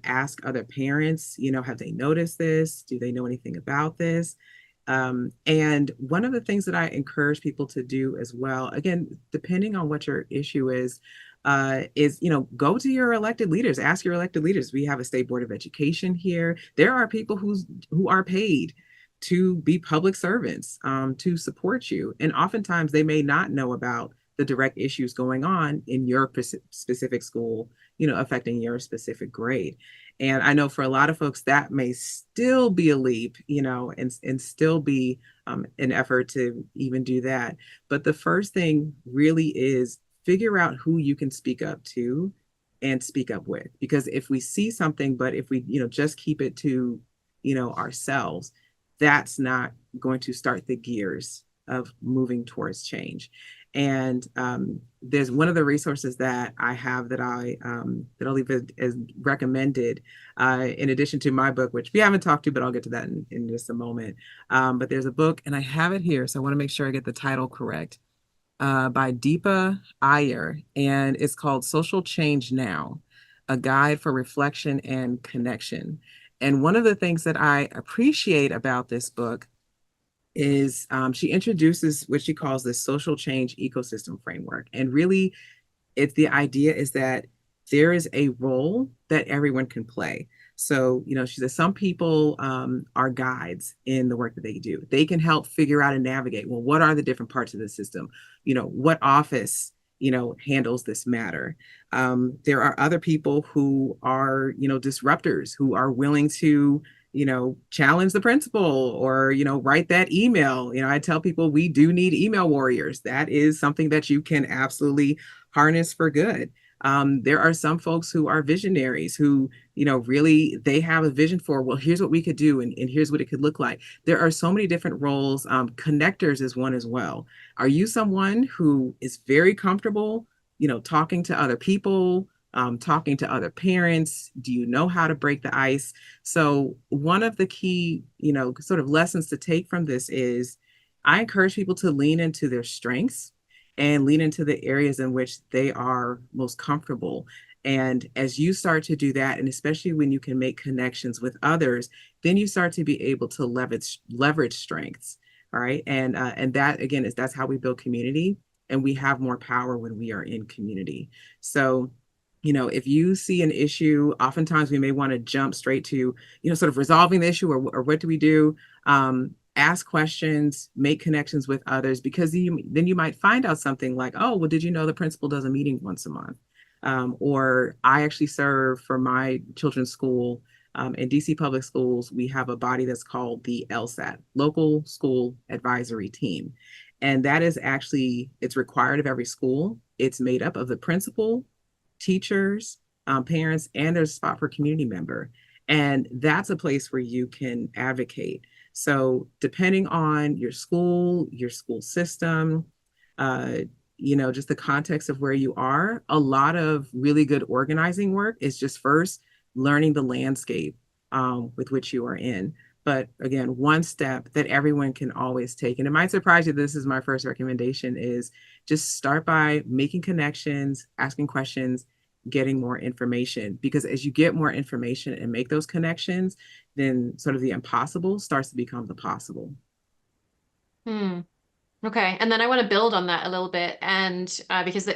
ask other parents, have they noticed this? Do they know anything about this? And one of the things that I encourage people to do as well, again, depending on what your issue is, go to your elected leaders, ask your elected leaders. We have a state board of education here. There are people who are paid to be public servants, to support you. And oftentimes they may not know about the direct issues going on in your specific school, affecting your specific grade. And I know for a lot of folks that may still be a leap, and still be an effort to even do that. But the first thing really is figure out who you can speak up to and speak up with. Because if we see something, but if we, just keep it to, ourselves, that's not going to start the gears of moving towards change. And there's one of the resources that I have that I'll leave as recommended, in addition to my book, which we haven't talked to, but I'll get to that in just a moment. But there's a book, and I have it here, so I want to make sure I get the title correct, by Deepa Iyer, and it's called Social Change Now, A Guide for Reflection and Connection. And one of the things that I appreciate about this book is she introduces what she calls the social change ecosystem framework. And really, the idea is that there is a role that everyone can play. So, she says some people are guides in the work that they do. They can help figure out and navigate, well, what are the different parts of the system? What office, handles this matter? There are other people who are, disruptors, who are willing to, challenge the principal or, write that email. I tell people we do need email warriors. That is something that you can absolutely harness for good. There are some folks who are visionaries who, really they have a vision for, well, here's what we could do and here's what it could look like. There are so many different roles. Connectors is one as well. Are you someone who is very comfortable, talking to other people, talking to other parents? Do you know how to break the ice? So one of the key, sort of lessons to take from this is I encourage people to lean into their strengths and lean into the areas in which they are most comfortable. And as you start to do that, and especially when you can make connections with others, then you start to be able to leverage strengths. All right. And that again that's how we build community, and we have more power when we are in community. So if you see an issue, oftentimes we may want to jump straight to, sort of resolving the issue, or what do we do? Ask questions, make connections with others, because then you might find out something like, oh, well, did you know the principal does a meeting once a month? Or I actually serve for my children's school. In DC Public Schools, we have a body that's called the LSAT, Local School Advisory Team. And that is actually, it's required of every school. It's made up of the principal, teachers, parents, and there's a spot for community member. And that's a place where you can advocate. So depending on your school system, just the context of where you are, a lot of really good organizing work is just first learning the landscape with which you are in. But again, one step that everyone can always take, and it might surprise you, this is my first recommendation, is just start by making connections, asking questions, getting more information. Because as you get more information and make those connections, then sort of the impossible starts to become the possible. Okay. And then I want to build on that a little bit. And because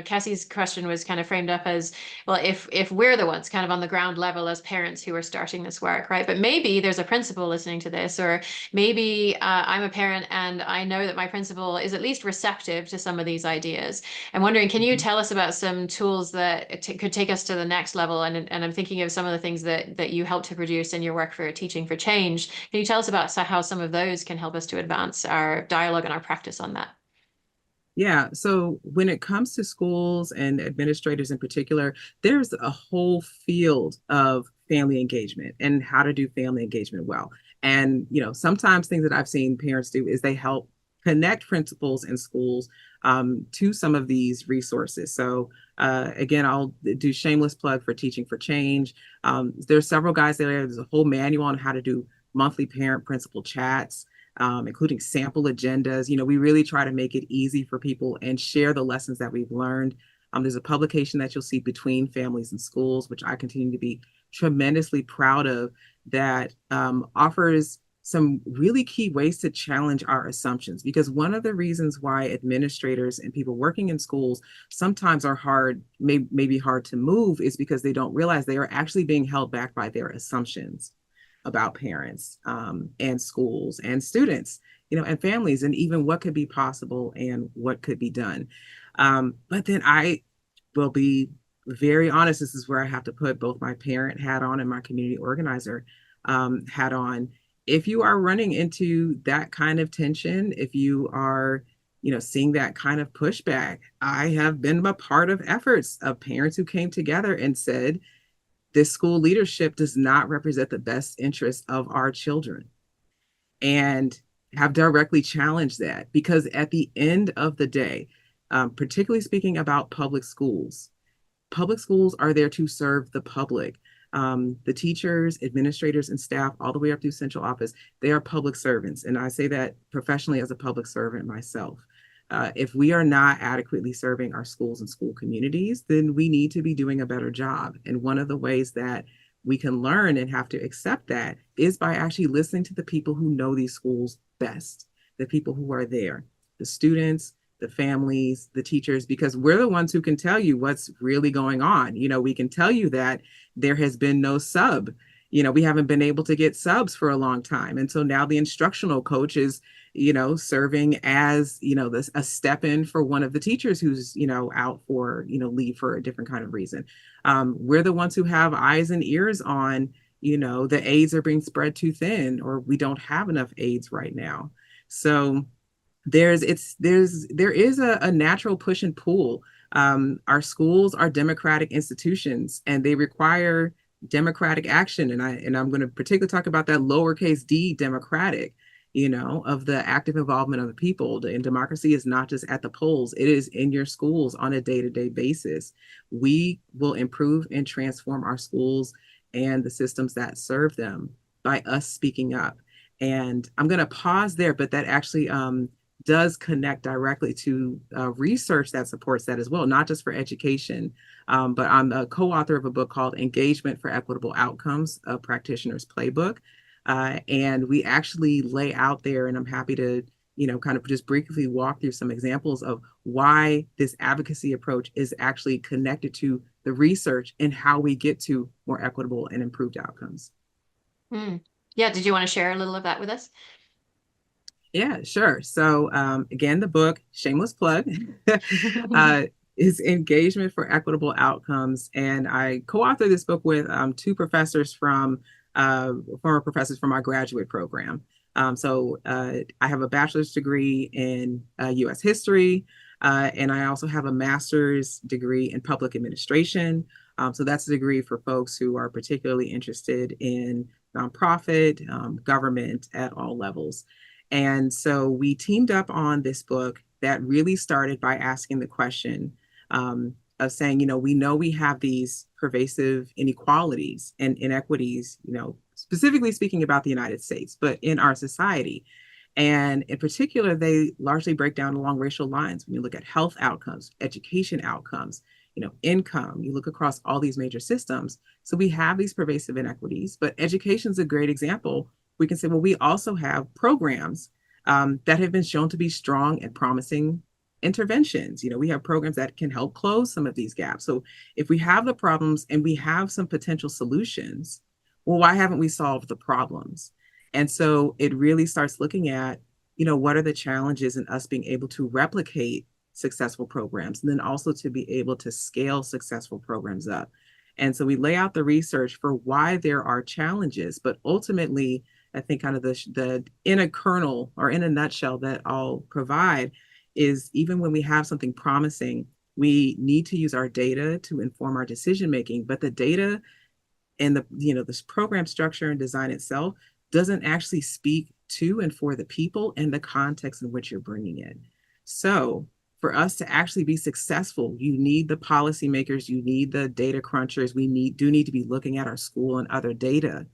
Cassie's question was kind of framed up as, well, if we're the ones kind of on the ground level as parents who are starting this work, right? But maybe there's a principal listening to this, or maybe I'm a parent and I know that my principal is at least receptive to some of these ideas. I'm wondering, can you tell us about some tools that could take us to the next level? And I'm thinking of some of the things that you help to produce in your work for Teaching for Change. Can you tell us about how some of those can help us to advance our dialogue and our practice on that? Yeah. So when it comes to schools and administrators in particular, there's a whole field of family engagement and how to do family engagement well. And, sometimes things that I've seen parents do is they help connect principals and schools to some of these resources. So again, I'll do shameless plug for Teaching for Change. There's several guys there. There's a whole manual on how to do monthly parent principal chats. Including sample agendas. We really try to make it easy for people and share the lessons that we've learned. There's a publication that you'll see, Between Families and Schools, which I continue to be tremendously proud of, that offers some really key ways to challenge our assumptions. Because one of the reasons why administrators and people working in schools sometimes are maybe hard to move, is because they don't realize they are actually being held back by their assumptions. about parents and schools and students, and families, and even what could be possible and what could be done. But then I will be very honest. This is where I have to put both my parent hat on and my community organizer hat on. If you are running into that kind of tension, if you are, seeing that kind of pushback, I have been a part of efforts of parents who came together and said, this school leadership does not represent the best interest of our children, and have directly challenged that. Because at the end of the day, particularly speaking about public schools are there to serve the public. The teachers, administrators, and staff, all the way up through central office, they are public servants. And I say that professionally as a public servant myself. If we are not adequately serving our schools and school communities, then we need to be doing a better job. And one of the ways that we can learn and have to accept that is by actually listening to the people who know these schools best, the people who are there, the students, the families, the teachers, because we're the ones who can tell you what's really going on. We can tell you that there has been no sub. We haven't been able to get subs for a long time. And so now the instructional coach is, serving as, a step in for one of the teachers who's, out for, leave for a different kind of reason. We're the ones who have eyes and ears on, the aides are being spread too thin, or we don't have enough aides right now. So there is a natural push and pull. Our schools are democratic institutions, and they require democratic action. And I'm going to particularly talk about that lowercase d democratic, of the active involvement of the people. And democracy is not just at the polls, it is in your schools on a day-to-day basis. We will improve and transform our schools and the systems that serve them by us speaking up. And I'm going to pause there, but that actually does connect directly to research that supports that as well, not just for education, but I'm a co-author of a book called Engagement for Equitable Outcomes, a Practitioner's Playbook. And we actually lay out there, and I'm happy to, kind of just briefly walk through some examples of why this advocacy approach is actually connected to the research and how we get to more equitable and improved outcomes. Yeah, did you want to share a little of that with us? Yeah, sure. So again, the book, shameless plug, is Engagement for Equitable Outcomes. And I co-authored this book with two professors former professors from our graduate program. So I have a bachelor's degree in U.S. history, and I also have a master's degree in public administration. So that's a degree for folks who are particularly interested in nonprofit, government at all levels. And so we teamed up on this book that really started by asking the question of saying, we know we have these pervasive inequalities and inequities, specifically speaking about the United States, but in our society. And in particular, they largely break down along racial lines. When you look at health outcomes, education outcomes, income, you look across all these major systems. So we have these pervasive inequities, but education is a great example. We can say, well, we also have programs that have been shown to be strong and promising interventions. We have programs that can help close some of these gaps. So if we have the problems and we have some potential solutions, well, why haven't we solved the problems? And so it really starts looking at, what are the challenges in us being able to replicate successful programs, and then also to be able to scale successful programs up. And so we lay out the research for why there are challenges, but ultimately, I think kind of the in a kernel or in a nutshell that I'll provide is, even when we have something promising, we need to use our data to inform our decision making. But the data and this program structure and design itself doesn't actually speak to and for the people and the context in which you're bringing it. So for us to actually be successful, you need the policymakers, you need the data crunchers. We do need to be looking at our school and other data.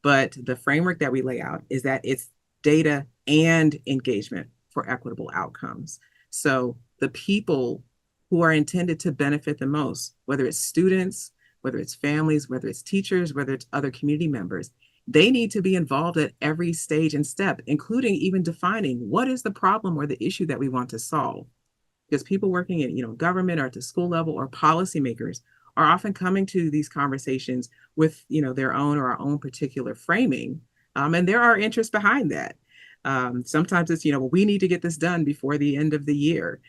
But the framework that we lay out is that it's data and engagement for equitable outcomes. So the people who are intended to benefit the most, whether it's students, whether it's families, whether it's teachers, whether it's other community members, they need to be involved at every stage and step, including even defining what is the problem or the issue that we want to solve. Because people working in government or at the school level or policymakers are often coming to these conversations with, their own or our own particular framing. And there are interests behind that. Sometimes it's, well, we need to get this done before the end of the year.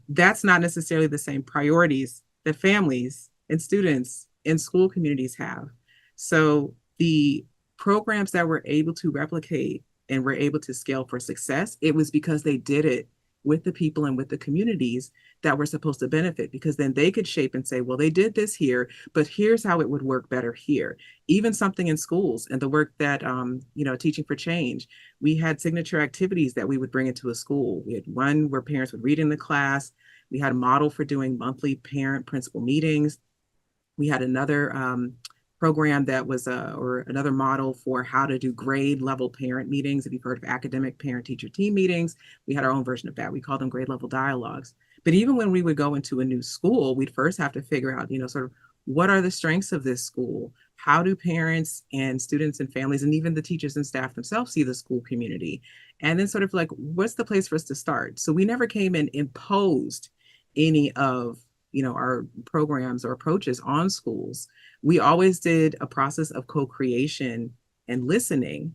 That's not necessarily the same priorities that families and students and school communities have. So the programs that were able to replicate and were able to scale for success, it was because they did it with the people and with the communities that were supposed to benefit, because then they could shape and say, well, they did this here, but here's how it would work better here. Even something in schools and the work that, Teaching for Change, we had signature activities that we would bring into a school. We had one where parents would read in the class. We had a model for doing monthly parent principal meetings. We had another program that was or another model for how to do grade level parent meetings. If you've heard of academic parent teacher team meetings, we had our own version of that. We call them grade level dialogues. But even when we would go into a new school, we'd first have to figure out, sort of what are the strengths of this school? How do parents and students and families and even the teachers and staff themselves see the school community? And then sort of like, what's the place for us to start? So we never came and imposed any of our programs or approaches on schools. We always did a process of co-creation and listening,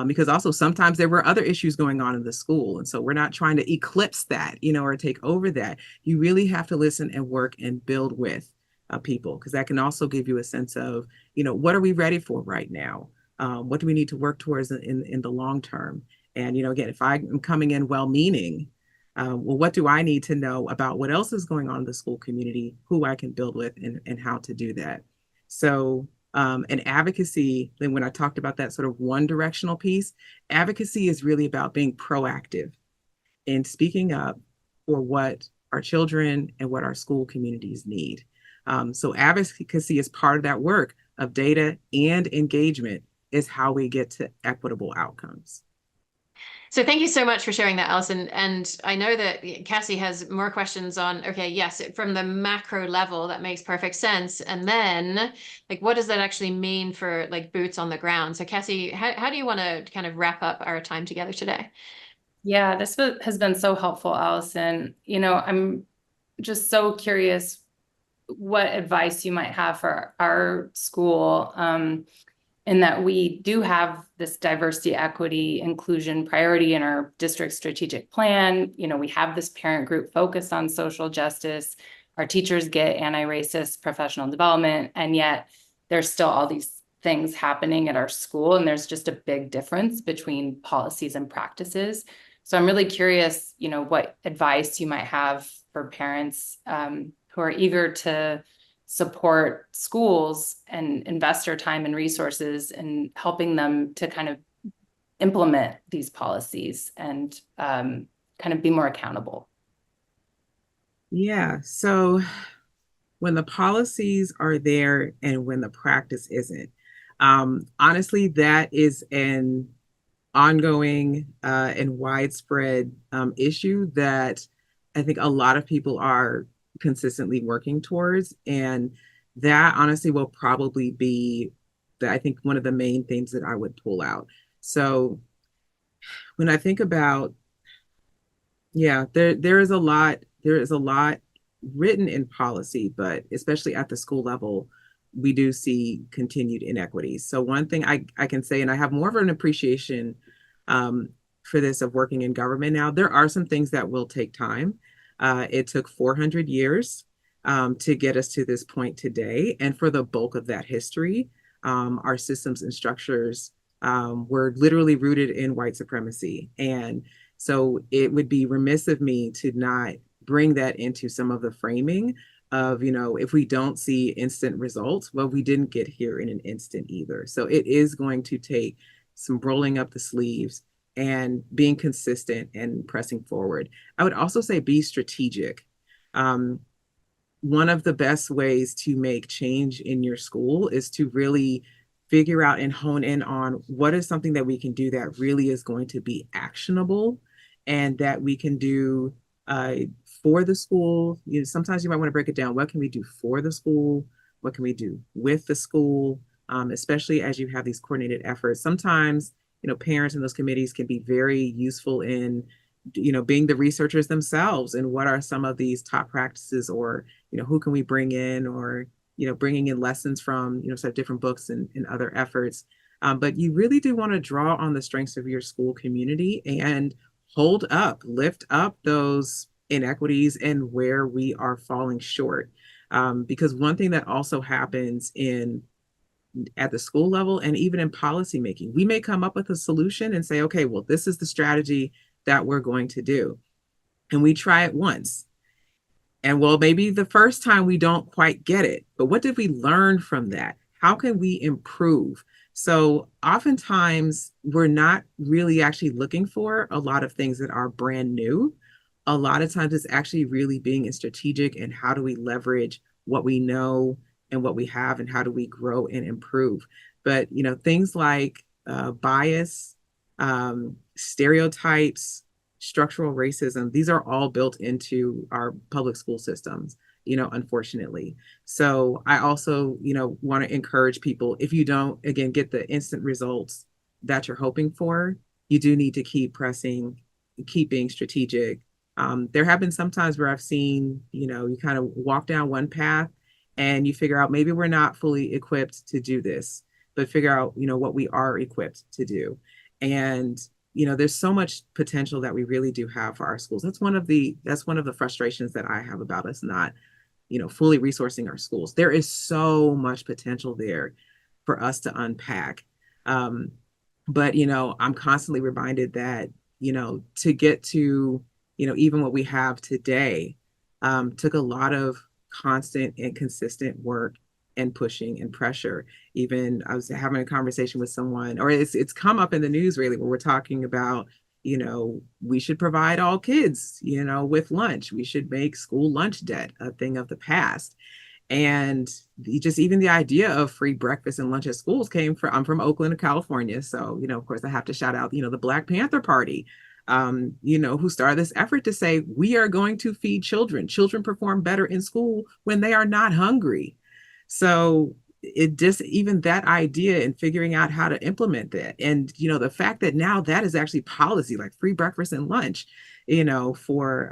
because also sometimes there were other issues going on in the school. And so we're not trying to eclipse that, or take over that. You really have to listen and work and build with people, because that can also give you a sense of, what are we ready for right now? What do we need to work towards in the long term? And, again, if I'm coming in well-meaning, well, what do I need to know about what else is going on in the school community, who I can build with, and how to do that? So, and advocacy, then when I talked about that sort of one directional piece, advocacy is really about being proactive and speaking up for what our children and what our school communities need. So advocacy is part of that work of data and engagement is how we get to equitable outcomes. So thank you so much for sharing that, Allyson. And I know that Cassie has more questions on, okay, yes, from the macro level, that makes perfect sense. And then like, what does that actually mean for like boots on the ground? So Cassie, how do you want to kind of wrap up our time together today? Yeah, this has been so helpful, Allyson. I'm just so curious what advice you might have for our school. In that we do have this diversity, equity, inclusion priority in our district strategic plan. We have this parent group focused on social justice. Our teachers get anti-racist professional development, and yet there's still all these things happening at our school, and there's just a big difference between policies and practices. So I'm really curious, what advice you might have for parents who are eager to support schools and invest their time and resources in helping them to kind of implement these policies and kind of be more accountable. Yeah. So when the policies are there and when the practice isn't, honestly, that is an ongoing and widespread issue that I think a lot of people are consistently working towards. And that honestly will probably be I think one of the main things that I would pull out. So when I think about, there is a lot written in policy, but especially at the school level, we do see continued inequities. So one thing I can say, and I have more of an appreciation for this of working in government now, there are some things that will take time. It took 400 years to get us to this point today. And for the bulk of that history, our systems and structures were literally rooted in white supremacy. And so it would be remiss of me to not bring that into some of the framing of, if we don't see instant results, well, we didn't get here in an instant either. So it is going to take some rolling up the sleeves and being consistent and pressing forward. I would also say be strategic. One of the best ways to make change in your school is to really figure out and hone in on what is something that we can do that really is going to be actionable and that we can do for the school. Sometimes you might want to break it down. What can we do for the school? What can we do with the school? Especially as you have these coordinated efforts. Sometimes parents in those committees can be very useful in, being the researchers themselves and what are some of these top practices or, who can we bring in or, bringing in lessons from, sort of different books and other efforts. But you really do want to draw on the strengths of your school community and lift up those inequities and where we are falling short. Because one thing that also happens at the school level and even in policymaking, we may come up with a solution and say, okay, well, this is the strategy that we're going to do. And we try it once. And well, maybe the first time we don't quite get it, but what did we learn from that? How can we improve? So oftentimes we're not really actually looking for a lot of things that are brand new. A lot of times it's actually really being strategic and how do we leverage what we know and what we have and how do we grow and improve. But things like bias, stereotypes, structural racism, these are all built into our public school systems, unfortunately. So I also, want to encourage people, if you don't, again, get the instant results that you're hoping for, you do need to keep pressing, keep being strategic. There have been some times where I've seen, you kind of walk down one path and you figure out maybe we're not fully equipped to do this, but figure out, what we are equipped to do. And there's so much potential that we really do have for our schools. That's one of the frustrations that I have about us not, fully resourcing our schools. There is so much potential there for us to unpack. But I'm constantly reminded that, to get to, even what we have today, took a lot of constant and consistent work and pushing and pressure. Even I was having a conversation with someone, or it's come up in the news really, where we're talking about, we should provide all kids, with lunch. We should make school lunch debt a thing of the past. And just even the idea of free breakfast and lunch at schools I'm from Oakland, California. So, of course I have to shout out, the Black Panther Party, who started this effort to say, we are going to feed children. Children perform better in school when they are not hungry. So it just, even that idea and figuring out how to implement that. And, the fact that now that is actually policy, like free breakfast and lunch, for,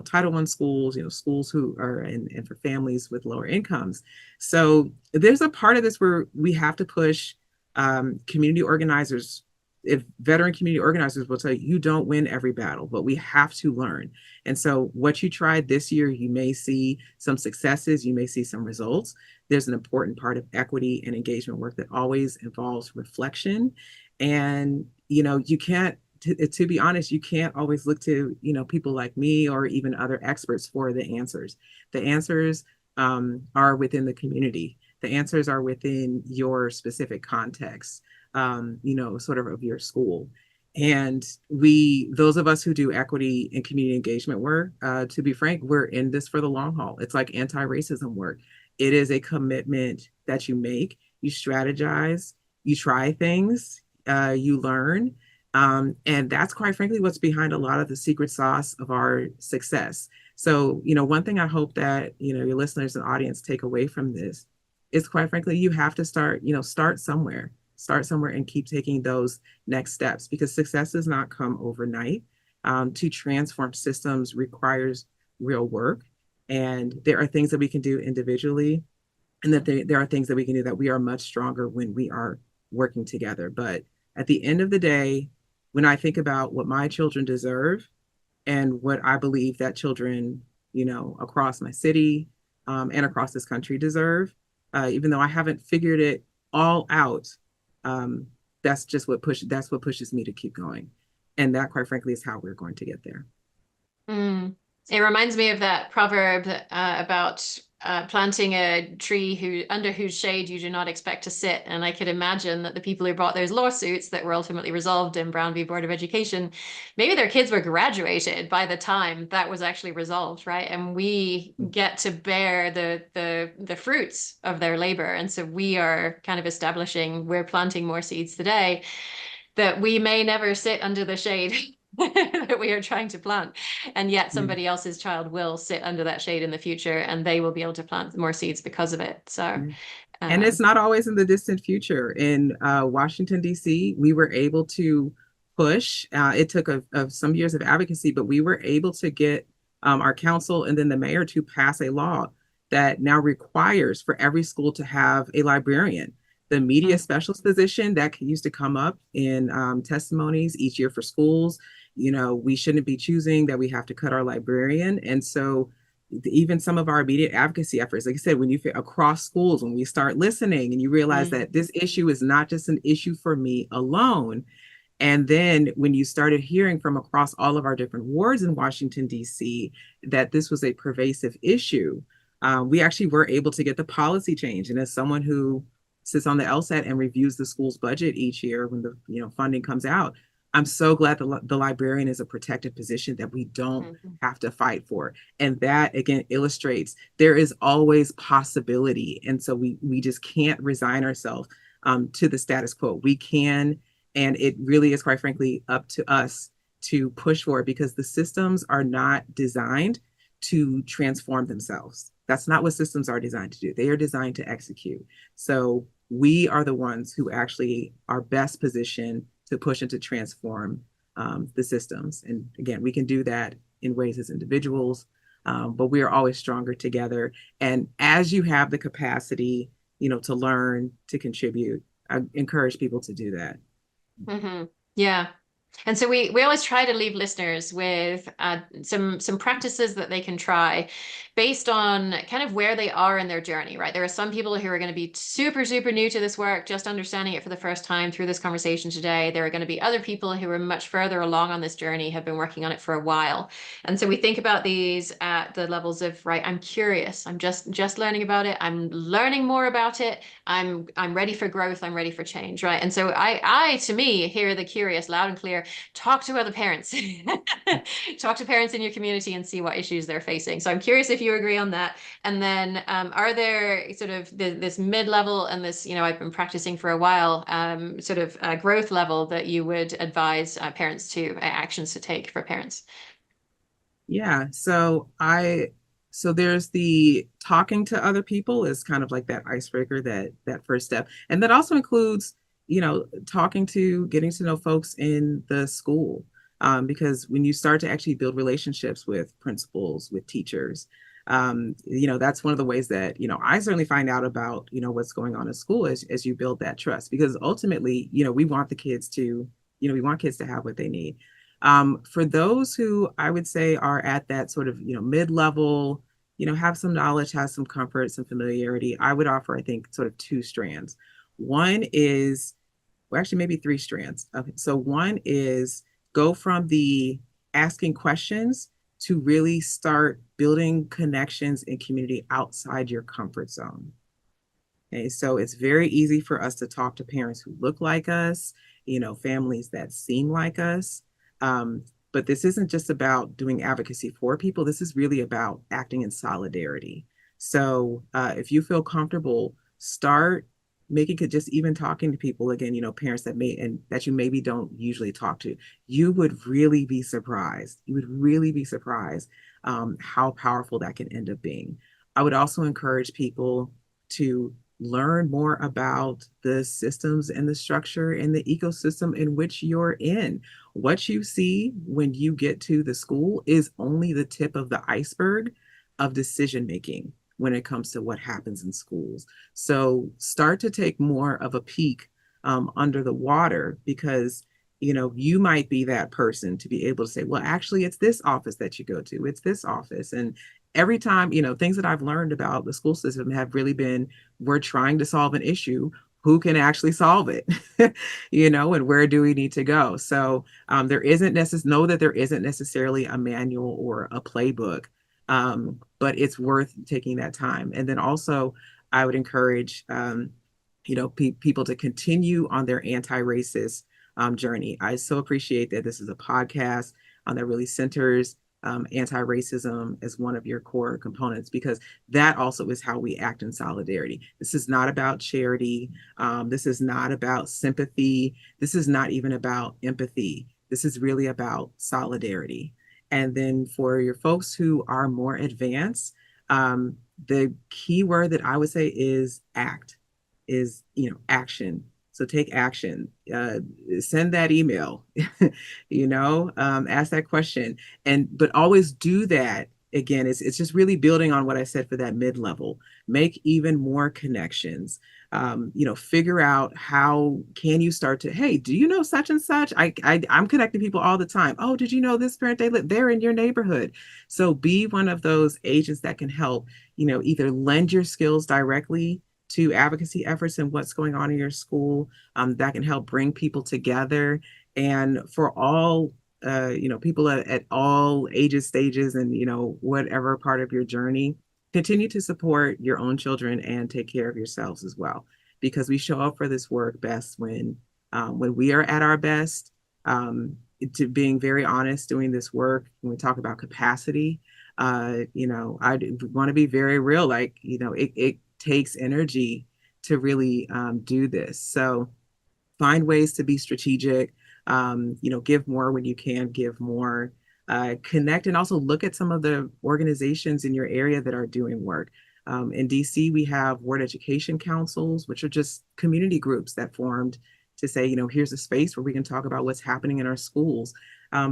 Title I schools, schools who are, and for families with lower incomes. So there's a part of this where we have to push community organizers. If veteran community organizers will tell you, you don't win every battle, but we have to learn. And so what you tried this year, you may see some successes, you may see some results. There's an important part of equity and engagement work that always involves reflection. And, you can't, to be honest, you can't always look to, people like me or even other experts for the answers. The answers are within the community. The answers are within your specific context. Sort of your school. And those of us who do equity and community engagement work, to be frank, we're in this for the long haul. It's like anti-racism work. It is a commitment that you make, you strategize, you try things, you learn. And that's quite frankly what's behind a lot of the secret sauce of our success. So, one thing I hope that, your listeners and audience take away from this is, quite frankly, you have to start somewhere. Start somewhere and keep taking those next steps, because success does not come overnight. To transform systems requires real work. And there are things that we can do individually, and that there are things that we can do that we are much stronger when we are working together. But at the end of the day, when I think about what my children deserve and what I believe that children, across my city and across this country deserve, even though I haven't figured it all out, that's what pushes me to keep going. And that, quite frankly, is how we're going to get there. It reminds me of that proverb about planting a tree under whose shade you do not expect to sit. And I could imagine that the people who brought those lawsuits that were ultimately resolved in Brown v. Board of Education, maybe their kids were graduated by the time that was actually resolved, right? And we get to bear the fruits of their labor. And so we are kind of we're planting more seeds today that we may never sit under the shade that we are trying to plant. And yet somebody else's child will sit under that shade in the future, and they will be able to plant more seeds because of it. So, and it's not always in the distant future. In Washington, D.C., we were able to push. It took some years of advocacy, but we were able to get our council and then the mayor to pass a law that now requires for every school to have a librarian. The media specialist position that used to come up in testimonies each year for schools, we shouldn't be choosing that we have to cut our librarian. And so even some of our immediate advocacy efforts, like I said, when you across schools, when we start listening and you realize that this issue is not just an issue for me alone. And then when you started hearing from across all of our different wards in Washington, D.C., that this was a pervasive issue, we actually were able to get the policy change. And as someone who sits on the LSAT and reviews the school's budget each year when the funding comes out, I'm so glad the librarian is a protected position that we don't have to fight for. And that, again, illustrates there is always possibility. And so we just can't resign ourselves to the status quo. We can, and it really is, quite frankly, up to us to push for it, because the systems are not designed to transform themselves. That's not what systems are designed to do. They are designed to execute. So we are the ones who actually are best positioned to push and to transform the systems. And again, we can do that in ways as individuals, but we are always stronger together. And as you have the capacity, to learn, to contribute, I encourage people to do that. Yeah. And so we always try to leave listeners with some practices that they can try based on kind of where they are in their journey, right? There are some people who are going to be super, super new to this work, just understanding it for the first time through this conversation today. There are going to be other people who are much further along on this journey, have been working on it for a while. And so we think about these at the levels of, right, I'm curious, I'm just learning about it, I'm learning more about it, I'm ready for growth, I'm ready for change, right? And so I to me, hear the curious loud and clear. Talk to other parents. Talk to parents in your community and see what issues they're facing. So I'm curious if you agree on that. And then are there sort of this mid-level and this, I've been practicing for a while, sort of growth level that you would advise parents to actions to take for parents? Yeah. So there's the talking to other people is kind of like that icebreaker, that first step. And that also includes getting to know folks in the school, because when you start to actually build relationships with principals, with teachers, that's one of the ways that, I certainly find out about, what's going on in school as you build that trust, because ultimately, we want the kids to, we want kids to have what they need. For those who I would say are at that sort of, mid-level, have some knowledge, have some comfort, some familiarity, I would offer, I think, sort of two strands. One is, well, actually maybe three strands. Okay. So one is go from the asking questions to really start building connections in community outside your comfort zone. Okay. So it's very easy for us to talk to parents who look like us, families that seem like us. But this isn't just about doing advocacy for people. This is really about acting in solidarity. So if you feel comfortable, start making it, just even talking to people, again, parents that you maybe don't usually talk to. You would really be surprised. How powerful that can end up being. I would also encourage people to learn more about the systems and the structure and the ecosystem in which you're in. What you see when you get to the school is only the tip of the iceberg of decision making when it comes to what happens in schools. So start to take more of a peek under the water, because you might be that person to be able to say, well, actually, it's this office that you go to, it's this office. And every time, things that I've learned about the school system have really been, we're trying to solve an issue. Who can actually solve it, and where do we need to go? So know that there isn't necessarily a manual or a playbook, but it's worth taking that time. And then also, I would encourage, people to continue on their anti-racist journey. I so appreciate that this is a podcast that really centers anti-racism as one of your core components, because that also is how we act in solidarity. This is not about charity. This is not about sympathy. This is not even about empathy. This is really about solidarity. And then for your folks who are more advanced, the key word that I would say is act, action. So take action, send that email, ask that question, but always do that again, it's just really building on what I said for that mid-level. Make even more connections. Figure out how can you start to, hey, do you know such and such? I'm connecting people all the time. Oh, did you know this parent? They're in your neighborhood. So be one of those agents that can help, either lend your skills directly to advocacy efforts and what's going on in your school, that can help bring people together. And for all people at all ages, stages, and whatever part of your journey, continue to support your own children and take care of yourselves as well, because we show up for this work best when we are at our best. To being very honest, doing this work, when we talk about capacity, I want to be very real. Like, it takes energy to really do this. So find ways to be strategic. Give more when you can give more. Connect and also look at some of the organizations in your area that are doing work. In DC, we have ward education councils, which are just community groups that formed to say, here's a space where we can talk about what's happening in our schools.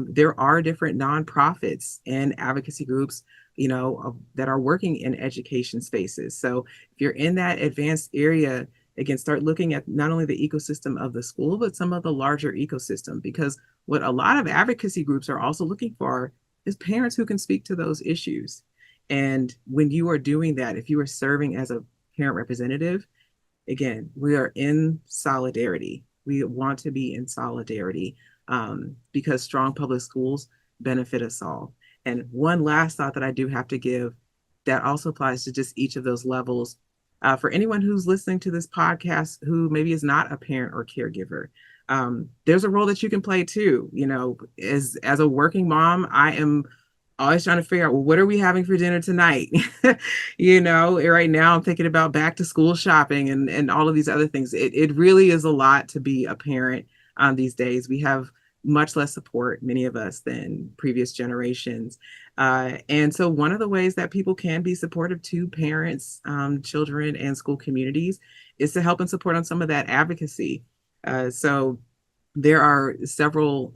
There are different nonprofits and advocacy groups, that are working in education spaces. So if you're in that advanced area, again, start looking at not only the ecosystem of the school, but some of the larger ecosystem, because what a lot of advocacy groups are also looking for is parents who can speak to those issues. And when you are doing that, if you are serving as a parent representative, again, we are in solidarity. We want to be in solidarity, because strong public schools benefit us all. And one last thought that I do have to give that also applies to just each of those levels. For anyone who's listening to this podcast who maybe is not a parent or caregiver, there's a role that you can play too. As a working mom, I am always trying to figure out, well, what are we having for dinner tonight? Right now I'm thinking about back to school shopping and all of these other things. It really is a lot to be a parent these days. We have much less support, many of us, than previous generations. And so one of the ways that people can be supportive to parents, children, and school communities is to help and support on some of that advocacy. So there are several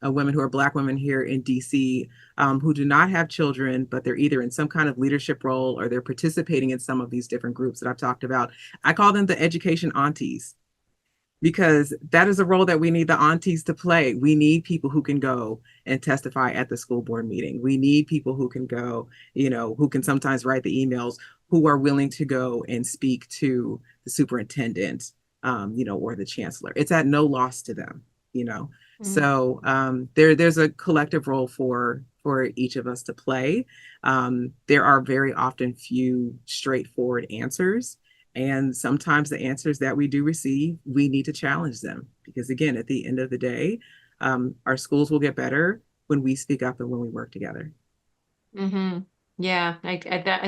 women who are Black women here in DC who do not have children, but they're either in some kind of leadership role or they're participating in some of these different groups that I've talked about. I call them the education aunties, because that is a role that we need the aunties to play. We need people who can go and testify at the school board meeting. We need people who can go, who can sometimes write the emails, who are willing to go and speak to the superintendent, or the chancellor. It's at no loss to them, Mm-hmm. So there's a collective role for each of us to play. There are very often few straightforward answers. And sometimes the answers that we do receive, we need to challenge them, because again, at the end of the day, our schools will get better when we speak up and when we work together. Mm-hmm. Yeah, I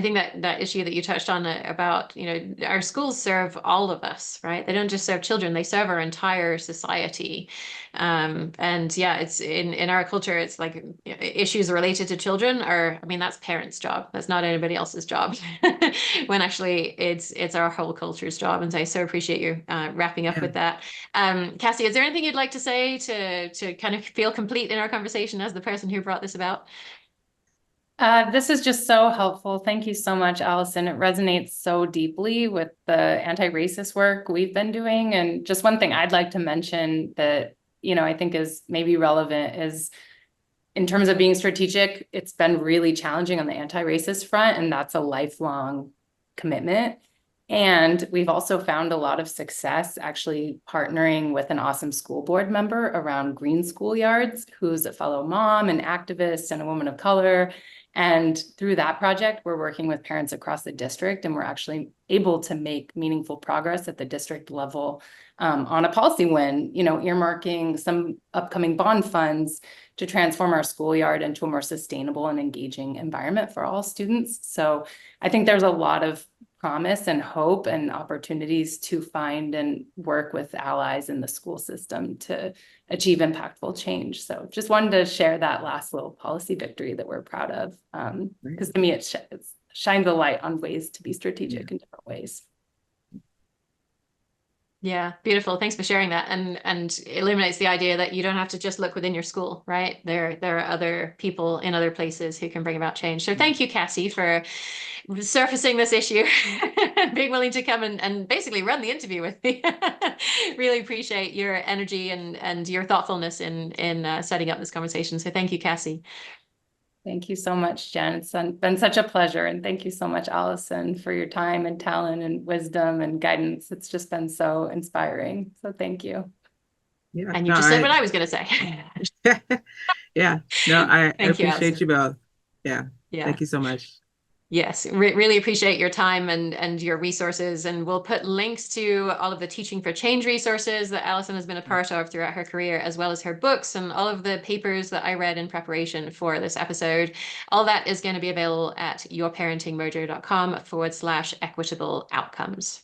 think that issue that you touched on about, our schools serve all of us, right? They don't just serve children, they serve our entire society. And yeah, it's in our culture, it's like issues related to children that's parents' job. That's not anybody else's job. When actually it's our whole culture's job. And so I so appreciate you wrapping up with that. Cassie, is there anything you'd like to say to kind of feel complete in our conversation as the person who brought this about? This is just so helpful. Thank you so much, Allyson. It resonates so deeply with the anti-racist work we've been doing. And just one thing I'd like to mention that, I think is maybe relevant is in terms of being strategic, it's been really challenging on the anti-racist front, and that's a lifelong commitment. And we've also found a lot of success actually partnering with an awesome school board member around green schoolyards, who's a fellow mom and activist and a woman of color. And through that project, we're working with parents across the district, and we're actually able to make meaningful progress at the district level on a policy win, earmarking some upcoming bond funds to transform our schoolyard into a more sustainable and engaging environment for all students. So I think there's a lot of promise and hope and opportunities to find and work with allies in the school system to achieve impactful change. So just wanted to share that last little policy victory that we're proud of, because to me, it shines a light on ways to be strategic in different ways. Yeah, beautiful. Thanks for sharing that, and illuminates the idea that you don't have to just look within your school, right? There are other people in other places who can bring about change. So thank you, Cassie, for surfacing this issue, being willing to come and basically run the interview with me. Really appreciate your energy and your thoughtfulness in setting up this conversation. So thank you, Cassie. Thank you so much, Jen. It's been such a pleasure. And thank you so much, Allyson, for your time and talent and wisdom and guidance. It's just been so inspiring. So thank you. Yeah, And you no, just said what I was going to say. yeah, no, I Thank you, appreciate Allyson. you both. Yeah, Yeah. thank you so much. Yes, really appreciate your time and your resources. And we'll put links to all of the Teaching for Change resources that Allyson has been a part of throughout her career, as well as her books and all of the papers that I read in preparation for this episode. All that is going to be available at yourparentingmojo.com/equitable outcomes.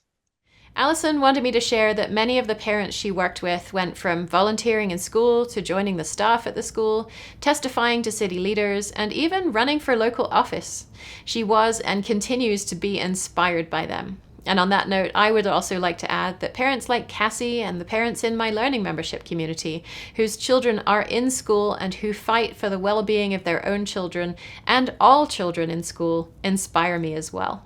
Allyson wanted me to share that many of the parents she worked with went from volunteering in school to joining the staff at the school, testifying to city leaders, and even running for local office. She was and continues to be inspired by them. And on that note, I would also like to add that parents like Cassie and the parents in my learning membership community, whose children are in school and who fight for the well-being of their own children and all children in school, inspire me as well.